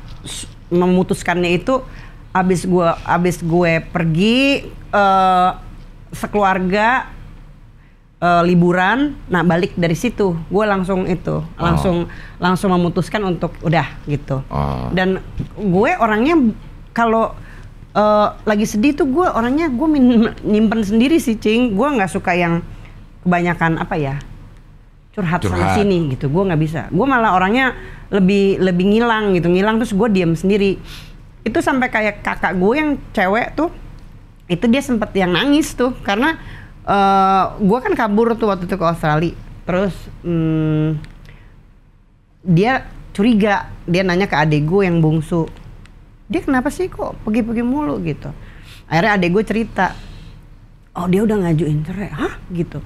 memutuskannya itu abis gue pergi sekeluarga liburan, nah balik dari situ, gue langsung langsung memutuskan untuk udah gitu. Dan gue orangnya kalau lagi sedih tuh gue orangnya gue nyimpen sendiri sih, Cing. Gue nggak suka yang kebanyakan curhat sana sini gitu. Gue nggak bisa. Gue malah orangnya lebih ngilang terus gue diam sendiri. Itu sampai kayak kakak gue yang cewek tuh, itu dia sempet yang nangis tuh karena gue kan kabur tuh waktu itu ke Australia, terus dia curiga, dia nanya ke adek gue yang bungsu, dia kenapa sih kok pergi-pergi mulu gitu. Akhirnya adek gue cerita, oh dia udah ngajuin cerai, hah gitu.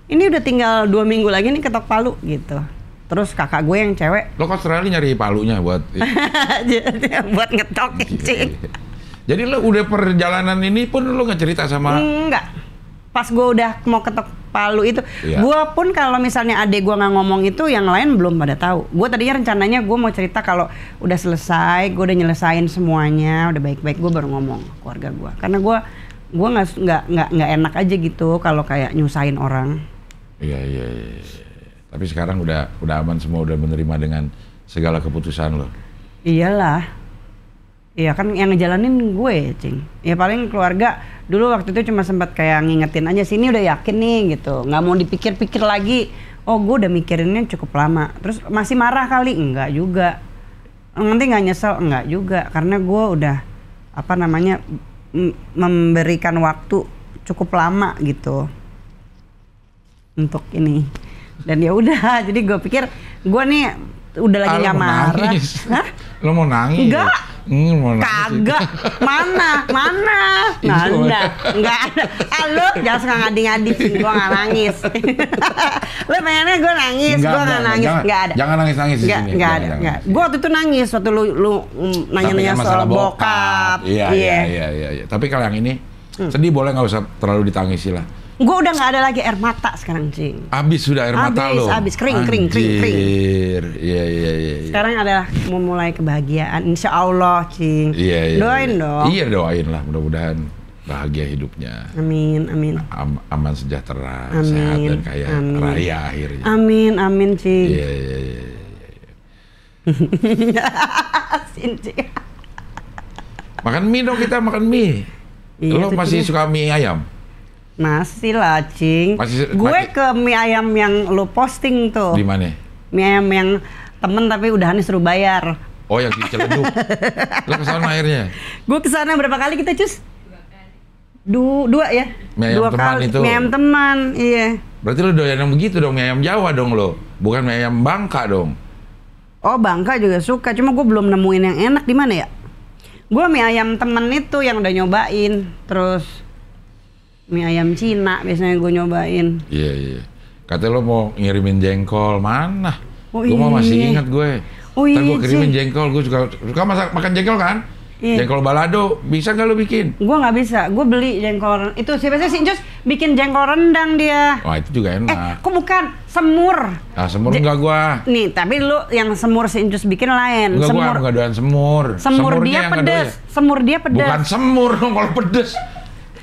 Ini udah tinggal 2 minggu lagi nih ketok palu gitu. Terus kakak gue yang cewek, lo ke Australia nyari palunya buat buat ngetok Cing. Jadi lo udah perjalanan ini pun lo nggak cerita sama? Enggak. Pas gue udah mau ketok palu itu, gue pun kalau misalnya adek gue nggak ngomong itu, yang lain belum pada tahu. Gue tadinya rencananya gue mau cerita kalau udah selesai, gue udah nyelesain semuanya, udah baik-baik, gue baru ngomong ke keluarga gue. Karena gue nggak enak aja gitu kalau kayak nyusahin orang. Iya. Tapi sekarang udah aman semua, udah menerima dengan segala keputusan lo. Iyalah. Iya kan yang ngejalanin gue, Cing. Ya paling keluarga dulu waktu itu cuma sempat kayak ngingetin aja, sini udah yakin nih gitu. Nggak mau dipikir-pikir lagi. Oh gue udah mikirinnya cukup lama. Terus masih marah kali? Enggak juga. Nanti nggak nyesel? Enggak juga. Karena gue udah memberikan waktu cukup lama gitu untuk ini. Dan ya udah, jadi gue pikir gue nih udah lagi nggak marah. Hah? Lo mau nangis? Enggak. Mau nangis. Kagak. Mana? Enggak ada. Lu jangan suka ngadi-ngadi sih, gue nggak nangis. Lu pengennya gue nangis, gue nggak nangis. Enggak ada. Jangan nangis di sini. Enggak ada. Gue waktu itu nangis waktu lu nanya-nanya soal bokap. Iya. Tapi kalau yang ini sedih boleh, nggak usah terlalu ditangisi lah. Gue udah nggak ada lagi air mata sekarang, Cing. Abis sudah air mata lo. Abis kering. Iya. Sekarang adalah memulai kebahagiaan, insya Allah, Cing. Iya. Doain dong. Iya, doain lah, mudah-mudahan bahagia hidupnya. Amin. Aman sejahtera, sehat dan kaya raya akhirnya. Amin, Cing. Iya. Asin, Cing. Makan mie dong, kita makan mie. Iya, lo masih suka mie ayam? Masih lah, Cing. Gue ke mie ayam yang lo posting tuh. Di mana? Mie ayam yang temen tapi udahan suruh bayar. Oh, yang di Ciledug. Lo kesana akhirnya? Gue kesana berapa kali kita, Cus? 2 ya? Mie ayam teman itu? Mie ayam teman, iya. Berarti lo doyan yang begitu dong, mie ayam Jawa dong lo? Bukan mie ayam Bangka dong? Oh, Bangka juga suka, cuma gue belum nemuin yang enak di mana ya? Gue mie ayam temen itu yang udah nyobain, terus mie ayam Cina biasanya gue nyobain. Iya. Katanya lo mau ngirimin jengkol, mana? Oh, gue mau masih ingat gue. Oh, ntar gue kirimin jengkol, gue suka makan jengkol kan? Iya. Jengkol balado, bisa nggak lo bikin? Gue nggak bisa, gue beli jengkol itu siapa sih Incus bikin jengkol rendang dia. Wah itu juga enak. Kok bukan semur? Ah semur enggak gue. Nih tapi lu yang semur si Incus bikin lain. Enggak, gue nggak doyan semur. Semur dia pedes. Semur dia pedes. Bukan semur dong kalau pedes.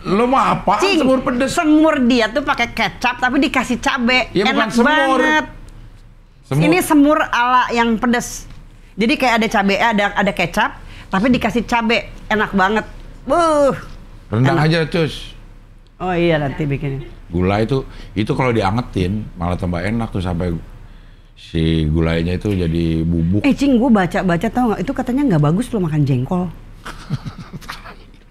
Lo mau apa? Semur pedes. Semur dia tuh pakai kecap tapi dikasih cabe. Ya, enak semur. banget. Ini semur ala yang pedes. Jadi kayak ada cabe, ada kecap, tapi dikasih cabe, enak banget. Rendang aja, Cus. Oh iya nanti bikinnya. Gula itu kalau diangetin malah tambah enak tuh sampai si gulainya itu jadi bubuk. Cing, gue baca tau nggak? Itu katanya nggak bagus lo makan jengkol.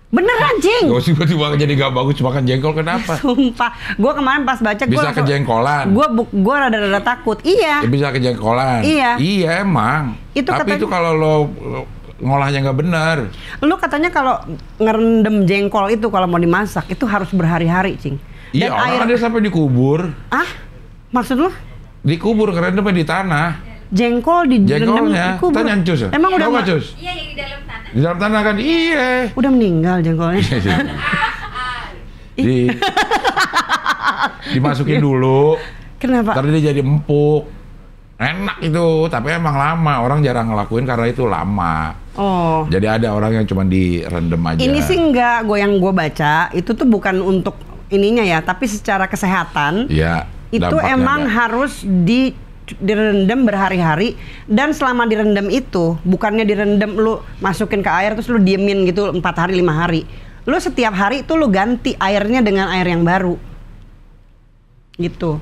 Beneran, Cing? Gak usah tiba-tiba jadi gak bagus makan jengkol, kenapa? Sumpah, gue kemarin pas baca bisa kejengkolan. Gue rada-rada takut. Iya. Ya, bisa kejengkolan. Iya emang. Tapi itu kalau lo ngolahnya nggak benar. Lu katanya kalau ngerendam jengkol itu kalau mau dimasak itu harus berhari-hari, Cing. Iya, orang ada sampai dikubur. Ah? Maksud lu? Dikubur, ngerendamnya di tanah. Jengkol jengkolnya dikubur. Tanya Cus. Emang udah nggak, Cus? Iya, yang di dalam tanah. Di dalam tanah kan? Iya. Udah meninggal jengkolnya. Dimasukin dulu. Kenapa? Ntar dia jadi empuk. Enak itu, tapi emang lama. Orang jarang ngelakuin karena itu lama. Oh. Jadi ada orang yang cuma direndam aja. Ini sih enggak, yang gue baca itu tuh bukan untuk ininya ya, tapi secara kesehatan Iya. itu emang harus direndam berhari-hari, dan selama direndam itu bukannya direndam lu masukin ke air terus lu diemin gitu 4 hari 5 hari. Lu setiap hari itu lu ganti airnya dengan air yang baru. Gitu.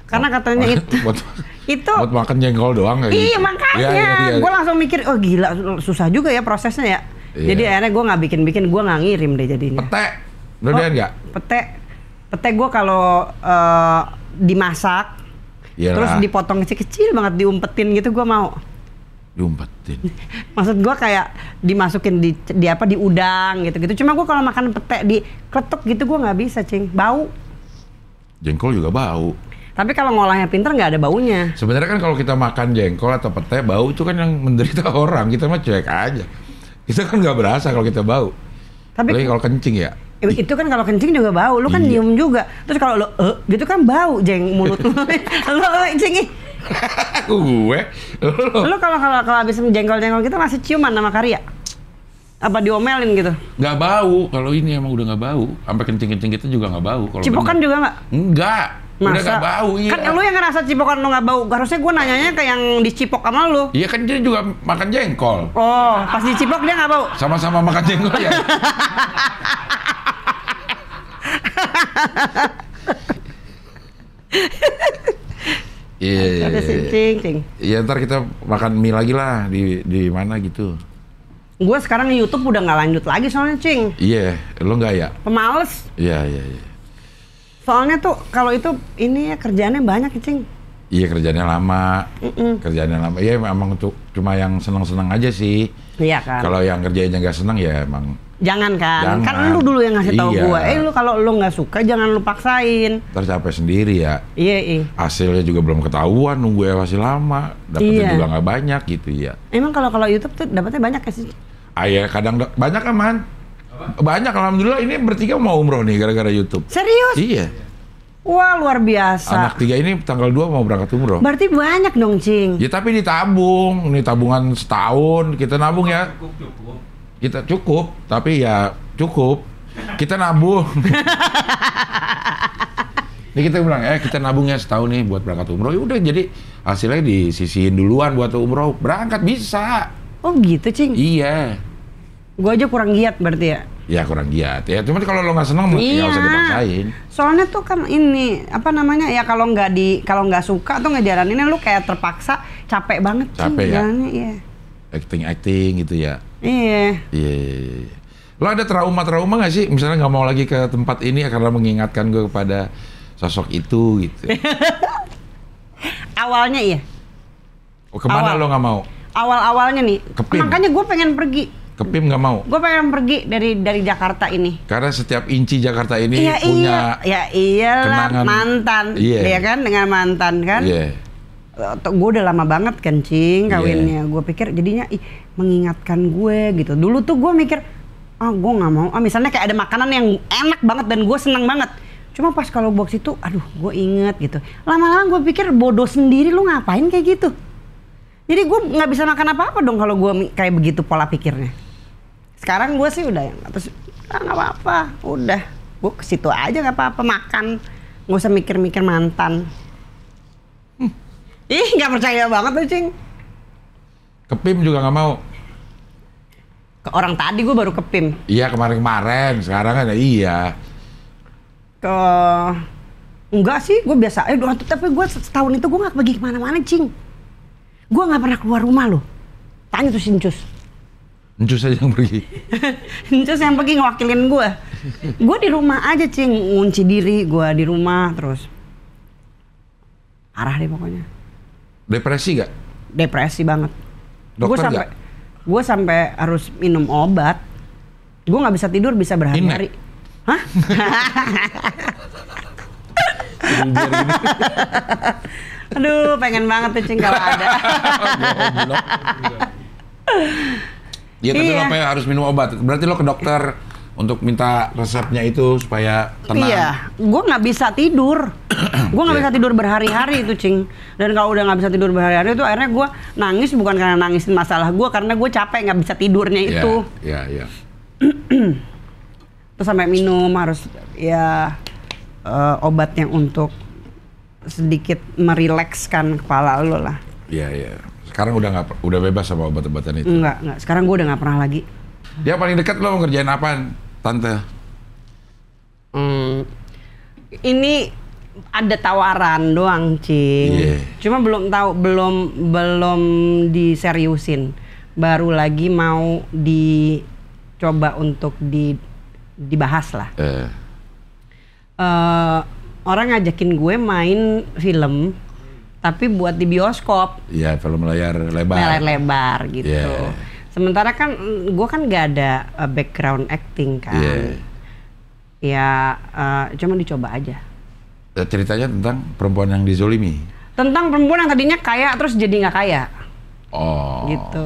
Karena katanya itu buat makan jengkol doang kayak gitu. Iya makanya, gue langsung mikir, oh gila susah juga ya prosesnya ya. Iya. Jadi akhirnya gue nggak bikin, gue nggak ngirim deh jadinya. Pete, udah nggak? Pete gue kalau dimasak, Yalah. terus dipotong kecil-kecil banget, diumpetin gitu gue mau. Diumpetin. Maksud gue kayak dimasukin di udang gitu-gitu. Cuma gue kalau makan pete dikletuk gitu gue nggak bisa, Cing. Bau. Jengkol juga bau. Tapi kalau ngolahnya pinter nggak ada baunya. Sebenarnya kan kalau kita makan jengkol atau pete bau itu kan yang menderita orang. Kita mah cuek aja. Kita kan nggak berasa kalau kita bau. Tapi kalau kencing ya. Itu kan kalau kencing juga bau. Lu kan diem juga. Terus kalau lu gitu kan bau mulut lu. Lu cing. Gue. Lu kalau habis jengkol-jengkol gitu masih ciuman sama Karya? Apa diomelin gitu? Nggak bau. Kalau ini emang udah nggak bau. Sampai kencing-kencing kita juga nggak bau. Cipokan juga nggak? Enggak. Masa? Udah nggak bau. Iya. Kan lu yang ngerasa cipokan lu nggak bau. Harusnya gue nanyanya ke yang dicipok sama lu. Iya kan dia juga makan jengkol. Oh, pas dicipok dia nggak bau? Sama-sama makan jengkol ya. Iya. Iya ntar kita makan mie lagi lah di mana gitu. Gue sekarang di YouTube udah nggak lanjut lagi soalnya, Cing. Iya, lo nggak ya? Pemales. Iya. Soalnya tuh kalau itu ini ya kerjaannya banyak, Cing. Iya kerjaannya lama. Kerjaannya lama. Iya emang untuk cuma yang senang-senang aja sih. Iya kan. Kalau yang kerjanya nggak senang ya emang. Jangan kan. Kan lu dulu yang ngasih tahu gue. Lu kalau lu nggak suka jangan lu paksain. Ntar capek sendiri ya. Iya. Hasilnya juga belum ketahuan, nunggu masih lama. Dapatnya juga nggak banyak gitu ya. Emang kalau YouTube tuh dapatnya banyak ya sih? Ya kadang banyak aman. Banyak alhamdulillah, ini bertiga mau umroh nih gara-gara YouTube. Serius? Iya. Wah luar biasa. Anak 3 ini tanggal 2 mau berangkat umroh. Berarti banyak dong, Cing. Ya tapi ditabung, ini tabungan setahun kita nabung ya. Kita cukup, tapi ya cukup. Kita nabung. Ini kita bilang, kita nabungnya setahun nih buat berangkat umroh. Ya udah jadi hasilnya disisihin duluan buat umroh, berangkat bisa. Oh gitu, Cing? Iya. Gue aja kurang giat berarti ya? Ya kurang giat ya, cuma kalau lo nggak seneng nggak usah dipaksain. Soalnya tuh kan ini apa namanya ya, kalau nggak suka tuh ngejalaninnya lu kayak terpaksa, capek banget. Capek ya? Iya. Acting gitu ya? Iya. Lo ada trauma nggak sih? Misalnya nggak mau lagi ke tempat ini karena mengingatkan gue kepada sosok itu gitu. Awalnya iya. Kemana lo nggak mau? Awal-awalnya nih, makanya gue pengen pergi. Ke PIM nggak mau? Gue pengen pergi dari Jakarta ini. Karena setiap inci Jakarta ini punya iyalah kenangan. Mantan, ya kan, dengan mantan kan. Iya. Gue udah lama banget kan, Cing, kawinnya. Gue pikir jadinya mengingatkan gue gitu. Dulu tuh gue mikir, gue nggak mau. Misalnya kayak ada makanan yang enak banget dan gue seneng banget. Cuma pas kalau box itu, aduh, gue inget gitu. Lama-lama gue pikir bodoh sendiri, lu ngapain kayak gitu? Jadi gue nggak bisa makan apa-apa dong kalau gue kayak begitu pola pikirnya. Sekarang gue sih udah terus nggak apa-apa, udah gue ke situ aja nggak apa-apa, makan, nggak usah mikir-mikir mantan. Ih nggak percaya banget tuh, Cing. Ke PIM juga nggak mau. Ke orang tadi gue baru ke PIM. Iya kemarin, sekarang kan iya. Enggak sih, gue biasa. Tapi gue setahun itu gue nggak pergi kemana-mana, Cing. Gue nggak pernah keluar rumah loh. Tanya tuh si Encus. Encus aja yang pergi. Encus yang pergi ngewakilin gue. Gue di rumah aja, Cing, ngunci diri gue di rumah terus. Parah deh pokoknya. Depresi gak? Depresi banget. Dokter gak? Gue sampai harus minum obat. Gue nggak bisa tidur bisa berhari-hari. Hah? Aduh, pengen banget tuh, Cing, kalau ada. Iya, tapi lo harus minum obat. Berarti lo ke dokter untuk minta resepnya itu supaya tenang. Iya, gue nggak bisa tidur. Gue nggak bisa tidur berhari-hari itu, Cing. Dan kalau udah nggak bisa tidur berhari-hari itu akhirnya gue nangis, bukan karena nangisin masalah gue, karena gue capek nggak bisa tidurnya itu. Iya. Terus sampai minum harus ya obat yang untuk sedikit merilekskan kepala lo lah. Iya. Sekarang udah bebas sama obat-obatan itu? Enggak. Sekarang gue udah nggak pernah lagi. Dia paling dekat lo ngerjain apaan, Tante? Ini ada tawaran doang, Cing. Yeah. Cuma belum diseriusin. Baru lagi mau dicoba untuk dibahas lah. Orang ngajakin gue main film, tapi buat di bioskop. Iya, film layar lebar. Layar lebar gitu. Yeah. Sementara kan gue kan nggak ada background acting kan. Ya cuma dicoba aja. Ceritanya tentang perempuan yang dizolimi. Tentang perempuan yang tadinya kaya terus jadi nggak kaya. Oh. Gitu.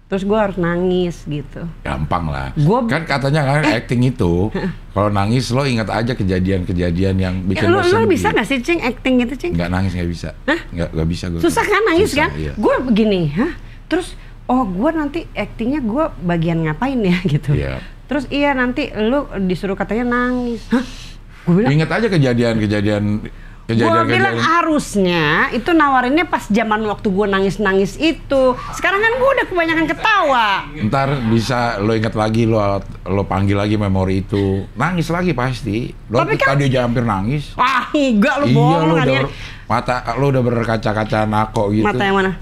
Terus gue harus nangis gitu. Gampang lah. Kan katanya kan acting itu kalau nangis lo ingat aja kejadian-kejadian yang bikin lo sedih. Lo bisa nggak sih, Cing, acting gitu, Cing? Nggak nangis nggak bisa. Nggak bisa gue. Susah kan nangis susah, kan? Iya. Gue begini, terus gue nanti actingnya gue bagian ngapain ya gitu. Iya. Terus nanti lo disuruh katanya nangis. Gue bilang, ingat aja kejadian. Gue bilang harusnya itu nawarinnya pas zaman waktu gue nangis itu. Sekarang kan gue udah kebanyakan ketawa. Ntar bisa lo ingat lagi, lo panggil lagi memori itu, nangis lagi pasti. Lo tapi kan, tadi aja hampir nangis. Enggak, lo bohong. Iya, mata lo udah berkaca-kaca nako gitu. Mata yang mana?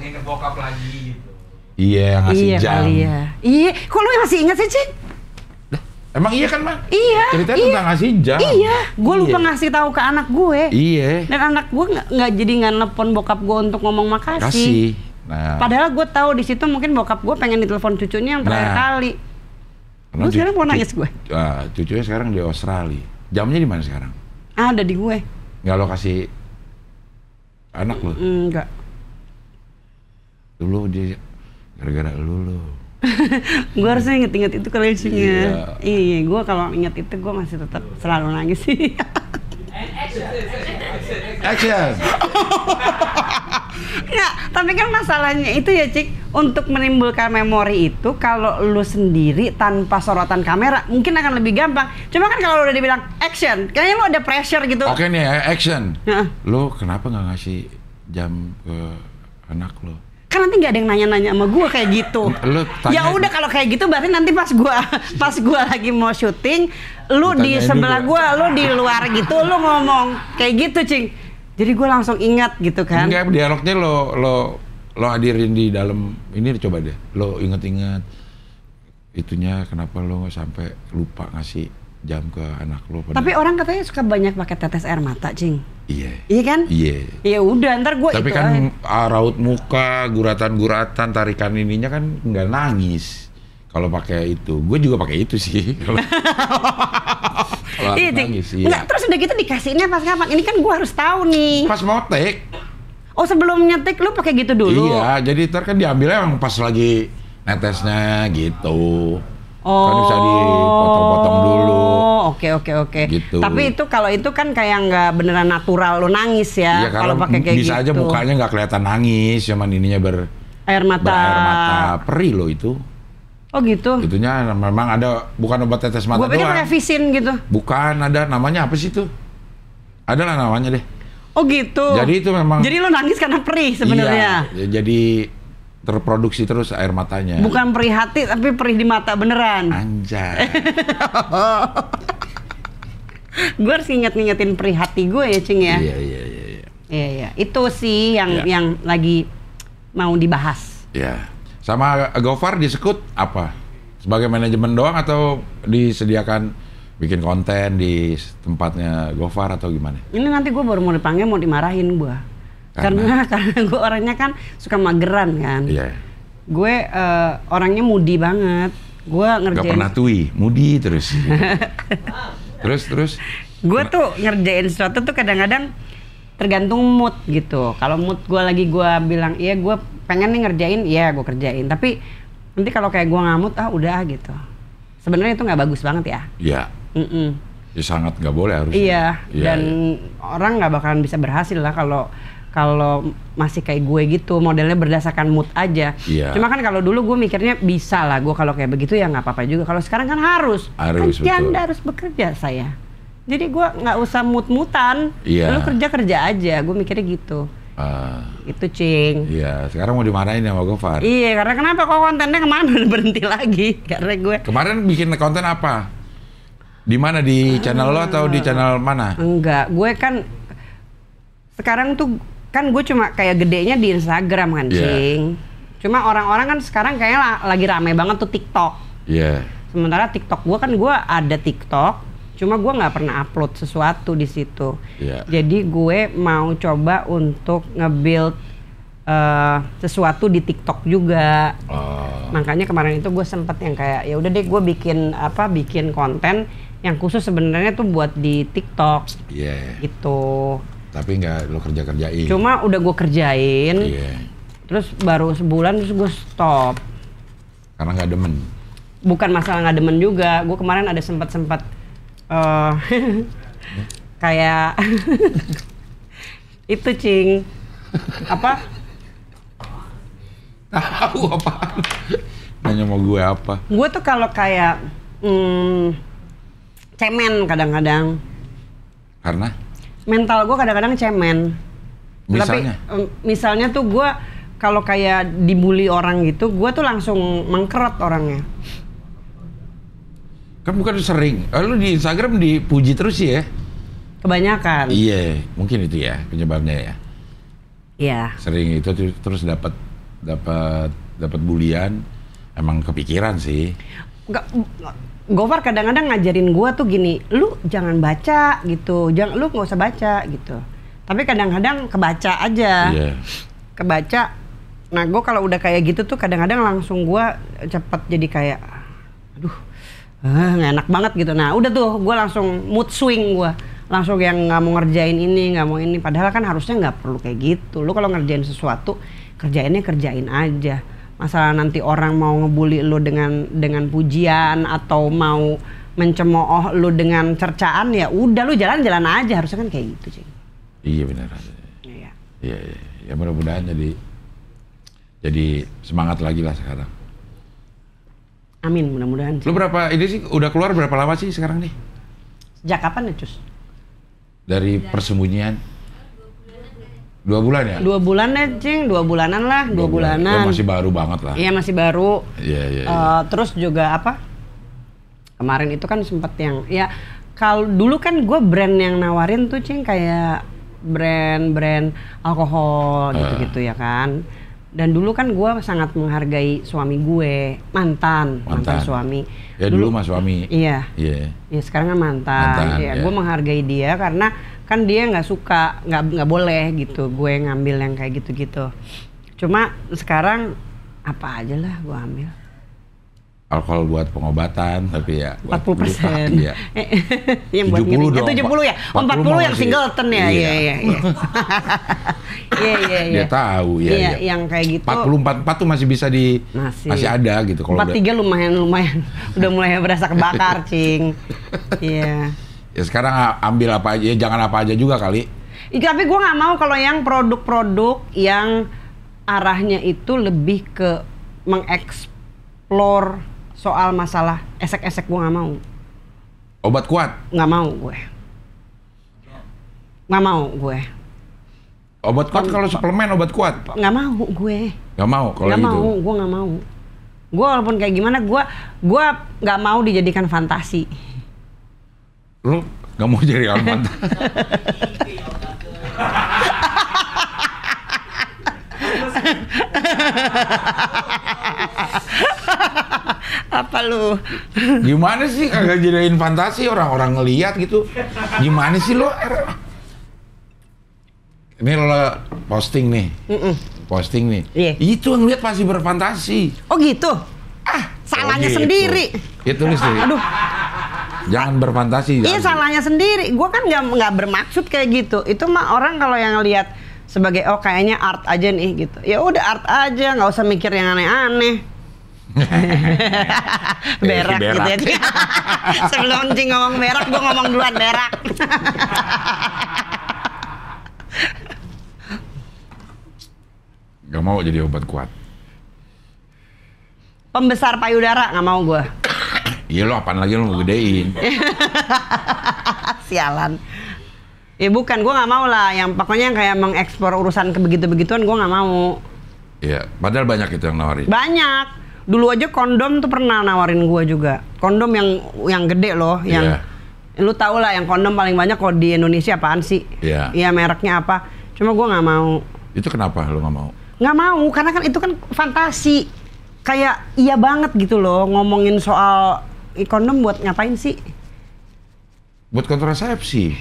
Ingat bokap lagi gitu. Iya, ngasih jam. Iya, kok lo masih ingat sih, Cing? Emang iya kan, Bang? Iya. Ceritanya tentang ngasih jam. Iya, gue lupa ngasih tahu ke anak gue. Iya. Dan anak gue nggak nelpon bokap gue untuk ngomong makasih. Nah. Padahal gue tahu di situ mungkin bokap gue pengen ditelepon cucunya yang terakhir kali. Gue sekarang mau nangis gue. Cucunya sekarang di Australia. Jamnya di mana sekarang? Ada di gue. Nggak lo kasih anak lo? Enggak. Dulu dia gara-gara lo. Gue harusnya inget-inget itu kelasnya. Iya, gue kalau inget itu gue masih tetap selalu nangis sih. Action. Nggak, tapi kan masalahnya itu ya, Cik, untuk menimbulkan memori itu kalau lu sendiri tanpa sorotan kamera mungkin akan lebih gampang. Cuma kan kalau udah dibilang action, kayaknya lu ada pressure gitu. Oke nih, action. Lu kenapa nggak ngasih jam ke anak lo? Kan nanti nggak ada yang nanya-nanya sama gue kayak gitu. Ya udah kalau kayak gitu berarti nanti pas gue lagi mau syuting, lu di sebelah gue, lu di luar gitu, lu ngomong kayak gitu, Cing. Jadi gue langsung ingat gitu kan. Enggak, dialognya lo hadirin di dalam ini, coba deh. Lo inget-inget itunya kenapa lo sampai lupa ngasih jam ke anak lo. Tapi orang katanya suka banyak pakai tetes air mata, Cing. Iya. Iya kan? Iya. Ya udah, ntar gue itu. Tapi kan raut muka, guratan-guratan, tarikan ininya kan nggak nangis. Kalau pakai itu, gue juga pakai itu sih. Kalau nangis, iya. Nggak, terus udah gitu dikasihnya pas kapan? Ini kan gue harus tahu nih. Pas mau take. Oh, sebelum nyetik lu pakai gitu dulu? Iya, jadi ntar kan diambilnya emang pas lagi netesnya gitu. Oh, kan bisa dipotong-potong dulu. Oke. Gitu. Tapi itu kalau itu kan kayak nggak beneran natural lo nangis ya. Iya, kalau pakai kayak bisa gitu. aja mukanya nggak kelihatan nangis, cuman ininya air mata. Berair mata. Perih lo itu. Oh gitu. Itunya memang ada, bukan obat tetes mata doang. Gue pikir pakai Visin gitu. Bukan, ada namanya apa sih itu? Ada lah namanya deh. Oh gitu. Jadi itu memang. Jadi lo nangis karena perih sebenarnya. Iya, jadi terproduksi terus air matanya. Bukan perih hati tapi perih di mata beneran. Anjay. Gue harus ngingetin perih hati gue ya, Cing ya. Iya. Itu sih yang lagi mau dibahas. Iya. Sama Gofar disekut apa? Sebagai manajemen doang atau disediakan bikin konten di tempatnya Gofar atau gimana? Ini nanti gue baru mau dipanggil, mau dimarahin gue. Karena gue orangnya kan suka mageran kan. Iya. Gue orangnya moody banget. Gue ngerjain. Gak pernah tui, moody terus. terus. Gue tuh ngerjain sesuatu tuh kadang-kadang tergantung mood gitu. Kalau mood gue lagi gue bilang iya gue pengen nih ngerjain, iya gue kerjain. Tapi nanti kalau kayak gue ngamut, udah gitu. Sebenarnya itu nggak bagus banget ya. Iya. Ya sangat nggak boleh harusnya. Iya. Dan orang nggak bakalan bisa berhasil lah kalau kalau masih kayak gue gitu, modelnya berdasarkan mood aja. Iya. Cuma kan kalau dulu gue mikirnya bisa lah, gue kalau kayak begitu ya nggak apa-apa juga. Kalau sekarang kan harus kan janda harus bekerja saya. Jadi gue nggak usah mut-mutan, lu kerja aja. Gue mikirnya gitu. Itu Cing. Iya, sekarang mau dimarahin sama Gofar. Iya, karena kenapa kok kontennya kemana berhenti lagi? Karena gue kemarin bikin konten apa? Di mana, di channel lo atau di channel mana? Enggak, gue kan sekarang tuh kan gue cuma kayak gedenya di Instagram kan, Cing. Cuma orang-orang kan sekarang kayaknya lagi rame banget tuh TikTok. Iya. Sementara TikTok gue kan gue ada TikTok, cuma gue nggak pernah upload sesuatu di situ. Jadi gue mau coba untuk nge-build sesuatu di TikTok juga. Makanya kemarin itu gue sempet yang kayak ya udah deh gue bikin konten yang khusus sebenarnya tuh buat di TikTok. Gitu. Tapi nggak lo kerjain. Cuma udah gue kerjain. Terus baru sebulan terus gue stop. Karena nggak demen. Bukan masalah nggak demen juga. Gue kemarin ada sempat kayak itu Cing. Apa? Tahu apa? Nanya mau gue apa? Gue tuh kalau kayak cemen kadang-kadang. Karena? Mental gue kadang-kadang cemen. Misalnya? Tapi misalnya tuh gue kalau kayak dibully orang gitu, gue tuh langsung mengkeret orangnya. Kan bukan sering. Lu di Instagram dipuji terus ya? Kebanyakan. Iya, mungkin itu ya penyebabnya ya. Iya. Sering itu terus dapat bulian. Emang kepikiran sih. Gofar kadang-kadang ngajarin gua tuh gini, lu jangan baca gitu, lu nggak usah baca gitu. Tapi kadang-kadang kebaca aja, kebaca. Nah, gua kalau udah kayak gitu tuh kadang-kadang langsung gua cepet jadi kayak, aduh, nggak enak banget gitu. Nah, udah tuh gua langsung mood swing gua, langsung yang nggak mau ngerjain ini, nggak mau ini. Padahal kan harusnya nggak perlu kayak gitu. Lu kalau ngerjain sesuatu, kerjain aja. Masalah nanti orang mau ngebully lu dengan pujian atau mau mencemooh lu dengan cercaan, ya udah lu jalan-jalan aja, harusnya kan kayak gitu, Cing. Iya benar. Iya. Ya mudah-mudahan jadi semangat lagi lah sekarang. Amin, mudah-mudahan. Lu berapa ini sih udah keluar berapa lama sih sekarang nih? Sejak kapan ya, Cus? Dari persembunyian. 2 bulan ya? 2 bulan deh, Cing. 2 bulanan lah, 2 bulanan. Ya, masih baru banget lah. Iya, masih baru. Iya. Terus juga apa? Kemarin itu kan sempet yang, ya kalau dulu kan gue brand yang nawarin tuh, Cing, kayak brand alkohol gitu-gitu ya kan. Dan dulu kan gue sangat menghargai suami gue, mantan suami. Ya dulu mah suami. Iya. Ya sekarang kan mantan. Ya, gue menghargai dia karena kan dia nggak suka, nggak boleh gitu gue ngambil yang kayak gitu-gitu. Cuma sekarang apa aja lah gue ambil. Alkohol buat pengobatan, tapi ya 40%. Iya. Yang buat 70 ya? 40 yang singleton ya? Iya. Iya. Dia tahu ya. Yang kayak gitu. 44 tuh masih bisa masih ada gitu. Kalau 43 lumayan. Udah mulai berasa kebakar, Cing. Iya. Ya sekarang ambil apa aja, jangan apa aja juga kali. Tapi gue nggak mau kalau yang produk-produk yang arahnya itu lebih ke mengeksplor soal masalah esek-esek, gue nggak mau. Obat kuat? Nggak mau gue. Obat kuat kalau suplemen obat kuat? Nggak mau gue. Nggak mau kalau gitu? Gue nggak mau. Gue walaupun kayak gimana, gue nggak mau dijadikan fantasi. Lu nggak mau jadi almanta? Apa lu? Gimana sih kagak jadiin fantasi, orang-orang ngeliat gitu? Gimana sih lo? Ini lo posting nih. Posting nih. Itu yang lihat pasti berfantasi. Oh gitu? Salahnya gitu. Sendiri. Itu tulis sih. Aduh. Jangan berfantasi. Iya, salahnya sendiri. Gua kan nggak bermaksud kayak gitu. Itu mah orang kalau yang lihat sebagai kayaknya art aja nih gitu. Ya udah art aja, nggak usah mikir yang aneh-aneh. Berak gitu ya. Sebelum Cing ngomong berak, gua ngomong duluan berak. mau jadi obat kuat. Pembesar payudara nggak mau gue. Iya lo apaan lagi lo ngegedein. Sialan. Ya bukan, gue nggak mau lah. Yang pokoknya yang kayak mengekspor urusan kebegitu-begituan gue nggak mau. Iya, padahal banyak itu yang nawarin. Banyak. Dulu aja kondom tuh pernah nawarin gue juga. Kondom yang gede loh, yang lu tau lah yang kondom paling banyak kalau di Indonesia apaan sih? Iya. Iya mereknya apa? Cuma gue nggak mau. Itu kenapa lo nggak mau? Nggak mau, karena kan itu kan fantasi. Kayak iya banget gitu loh ngomongin soal kondom buat ngapain sih? Buat kontrasepsi.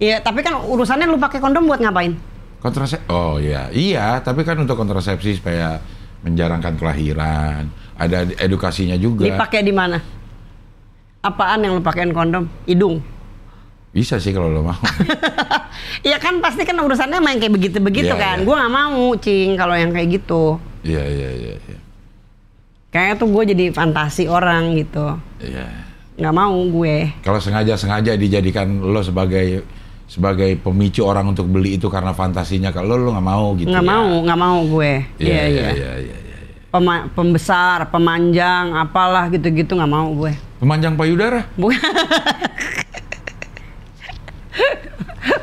Iya, tapi kan urusannya lu pakai kondom buat ngapain? Kontrasepsi. Oh iya, tapi kan untuk kontrasepsi supaya menjarangkan kelahiran. Ada edukasinya juga. Dipakai di mana? Apaan yang lu pakein kondom? Hidung. Bisa sih kalau lo mau. Iya kan pasti kan urusannya main kayak begitu-begitu kan. Iya. Gue nggak mau, Cing, kalau yang kayak gitu. Iya. Kayaknya tuh gue jadi fantasi orang gitu. Iya. Nggak mau gue. Kalau sengaja dijadikan lo sebagai pemicu orang untuk beli itu karena fantasinya, kalau lo nggak mau gitu. Nggak mau gue. Iya. Pembesar, pemanjang, apalah gitu-gitu nggak mau gue. Pemanjang payudara?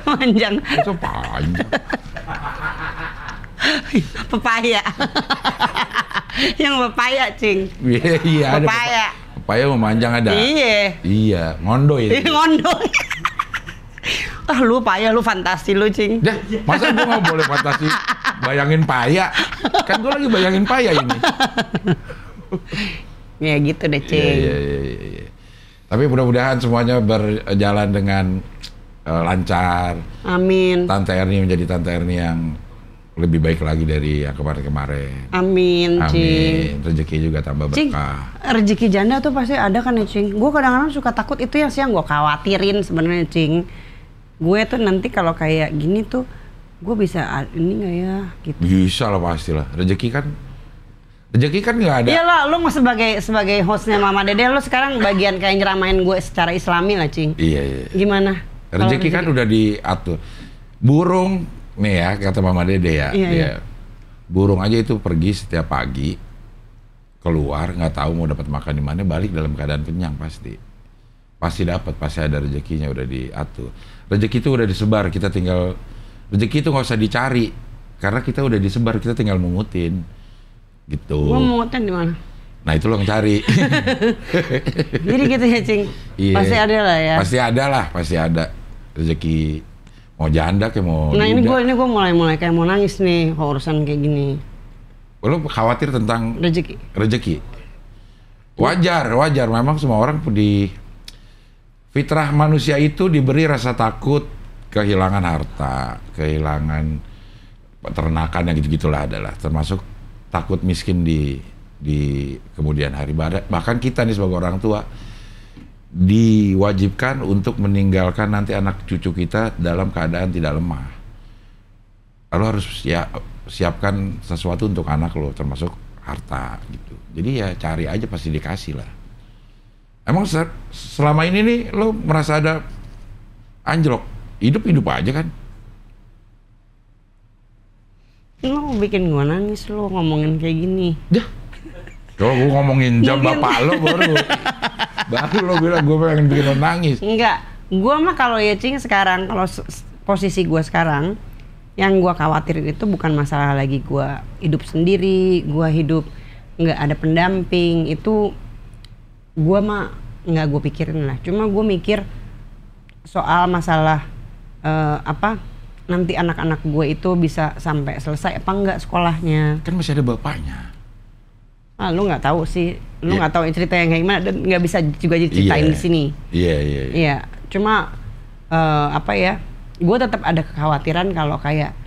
Pemanjang. Itu panjang. Pepaya. Yang pepaya, Cing. Iya, ada pepaya. Pepaya memanjang ada. Iya, ngondo itu. Ngondo. Lu paya, lu fantasi lu, Cing. Dah, masa gue nggak boleh fantasi bayangin paya? Kan gue lagi bayangin paya ini. Ya gitu deh, Cing. Iya. Tapi mudah-mudahan semuanya berjalan dengan lancar. Amin. Tante Erni menjadi Tante Erni yang lebih baik lagi dari yang kemarin-kemarin. Amin, Cing. Rezeki juga tambah berkah. Cing, rezeki janda tuh pasti ada kan ya, Cing? Gue kadang-kadang suka takut, itu yang sih yang gue khawatirin sebenarnya, Cing. Gue tuh nanti kalau kayak gini tuh, gue bisa ini nggak ya? Gitu. Bisa lah pastilah. Rezeki kan nggak ada. Iya lah, lu sebagai hostnya Mama Dede, lu sekarang bagian kayak nyeramain gue secara Islami lah, Cing. Iya. Gimana? Rezeki kan udah diatur. Burung nih ya, kata Mama Dede ya. Iya. Burung aja itu pergi setiap pagi keluar, nggak tahu mau dapat makan di mana, balik dalam keadaan kenyang pasti dapat, pasti ada rezekinya, udah diatur. Rezeki itu udah disebar, kita tinggal rezeki itu nggak usah dicari karena kita udah disebar, kita tinggal mungutin gitu. Gua mungutin di mana? Nah itu lo yang cari. Jadi gitu ya, Cing. Iya. Pasti ada lah ya. Pasti ada rezeki, mau janda kayak mau. Nah ini gue mulai kayak mau nangis nih kalau urusan kayak gini. Lo khawatir tentang rezeki? Wajar. Memang semua orang di fitrah manusia itu diberi rasa takut kehilangan harta, kehilangan peternakan yang gitu-gitulah adalah, termasuk takut miskin di kemudian hari. Bahkan kita nih sebagai orang tua diwajibkan untuk meninggalkan nanti anak cucu kita dalam keadaan tidak lemah. Lalu harus siapkan sesuatu untuk anak lo, termasuk harta gitu. Jadi ya cari aja, pasti dikasih lah. Emang selama ini nih lo merasa ada anjlok? Hidup aja kan? Lo bikin gua nangis lo ngomongin kayak gini. Dah. Kalau gua ngomongin jam bapak lo baru lo bilang gua pengen bikin lo nangis. Enggak. Gua mah kalau ya, Cing, sekarang kalau posisi gua sekarang, yang gua khawatirin itu bukan masalah lagi gua hidup sendiri, gua hidup nggak ada pendamping, itu gue mah nggak gue pikirin lah. Cuma gue mikir soal masalah nanti anak-anak gue itu bisa sampai selesai apa enggak sekolahnya. Kan masih ada bapaknya. Lu nggak tahu sih, nggak tahu cerita yang kayak gimana dan nggak bisa juga diceritain di sini. Iya. Cuma gue tetap ada kekhawatiran kalau kayak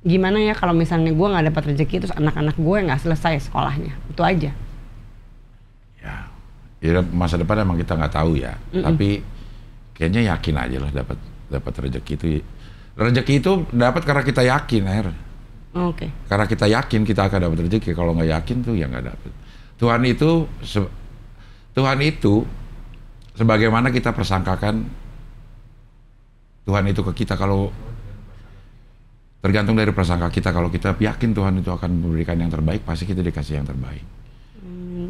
gimana ya kalau misalnya gue nggak dapat rezeki terus anak-anak gue nggak selesai sekolahnya, itu aja. Ya masa depan emang kita nggak tahu ya. Tapi kayaknya yakin aja lah dapat rezeki itu. Rezeki itu dapat karena kita yakin, Oke. Karena kita yakin kita akan dapat rezeki. Kalau nggak yakin tuh ya nggak dapat. Tuhan itu sebagaimana kita persangkakan Tuhan itu ke kita. Kalau Tergantung dari prasangka kita. Kalau kita yakin Tuhan itu akan memberikan yang terbaik, pasti kita dikasih yang terbaik.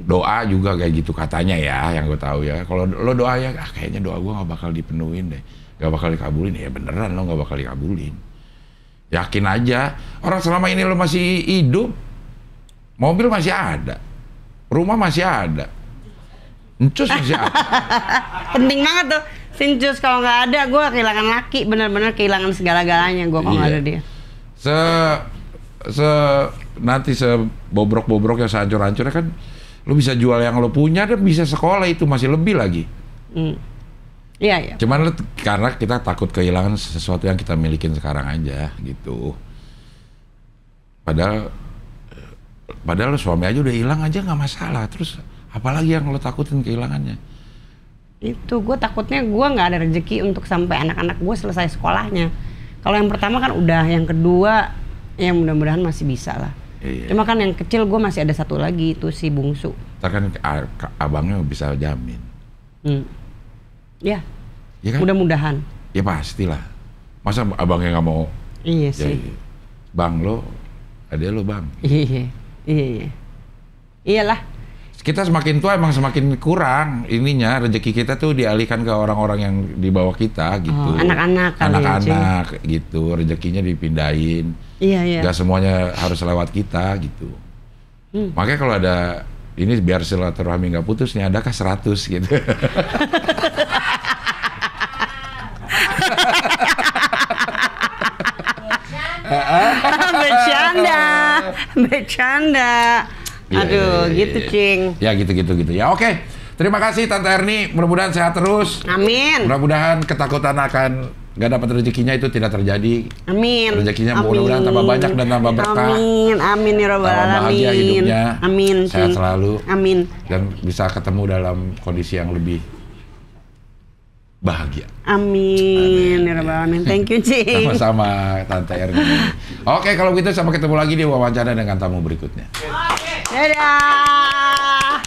Doa juga kayak gitu katanya ya, yang gue tahu ya. Kalau lo doa ya, kayaknya doa gue nggak bakal dipenuhin deh, nggak bakal dikabulin. Ya beneran lo nggak bakal dikabulin. Yakin aja. Orang selama ini lo masih hidup, mobil masih ada, rumah masih ada, encus masih ada. Penting banget tuh. Sincus, kalau nggak ada, gue kehilangan laki, benar-benar kehilangan segala-galanya gue kalau nggak ada dia. Nanti sebobrok-bobrok yang sehancur-hancurnya kan, lu bisa jual yang lo punya dan bisa sekolah itu masih lebih lagi. Iya, iya. Cuman karena kita takut kehilangan sesuatu yang kita milikin sekarang aja gitu. Padahal suami aja udah hilang aja nggak masalah. Terus apalagi yang lo takutin kehilangannya? Itu gue takutnya gue nggak ada rezeki untuk sampai anak-anak gue selesai sekolahnya. Kalau yang pertama kan udah, yang kedua ya mudah-mudahan masih bisa lah. Iya. Cuma kan yang kecil gue masih ada satu lagi, itu si bungsu. Ntar kan abangnya bisa jamin. Ya, Ya kan? mudah-mudahan. Ya pastilah. Masa abangnya nggak mau? Iya sih. Bang lo, ada lo bang. Iya. Iyalah. Kita semakin tua emang semakin kurang ininya, rezeki kita tuh dialihkan ke orang-orang yang di bawah kita gitu. Anak-anak kali ya, anak-anak gitu, rezekinya dipindahin. Iya. Gak semuanya harus lewat kita gitu. Makanya kalau ada ini biar silaturahmi nggak putus nih, adakah 100 gitu. Bercanda. Aduh, gitu Cing. Ya gitu. Ya oke. Terima kasih Tante Erni. Mudah-mudahan sehat terus. Amin. Mudah-mudahan ketakutan akan gak dapat rezekinya itu tidak terjadi. Amin. Rezekinya mudah-mudahan tambah banyak dan tambah berkah. Amin ya Rabbal Alamin. Tambah bahagia hidupnya. Amin. Sehat selalu. Amin. Dan bisa ketemu dalam kondisi yang lebih bahagia. Amin. Ya Rabbal Alamin. Thank you Cing. Sama-sama Tante Erni. Oke, kalau gitu sampai ketemu lagi di wawancara dengan tamu berikutnya. Dadah.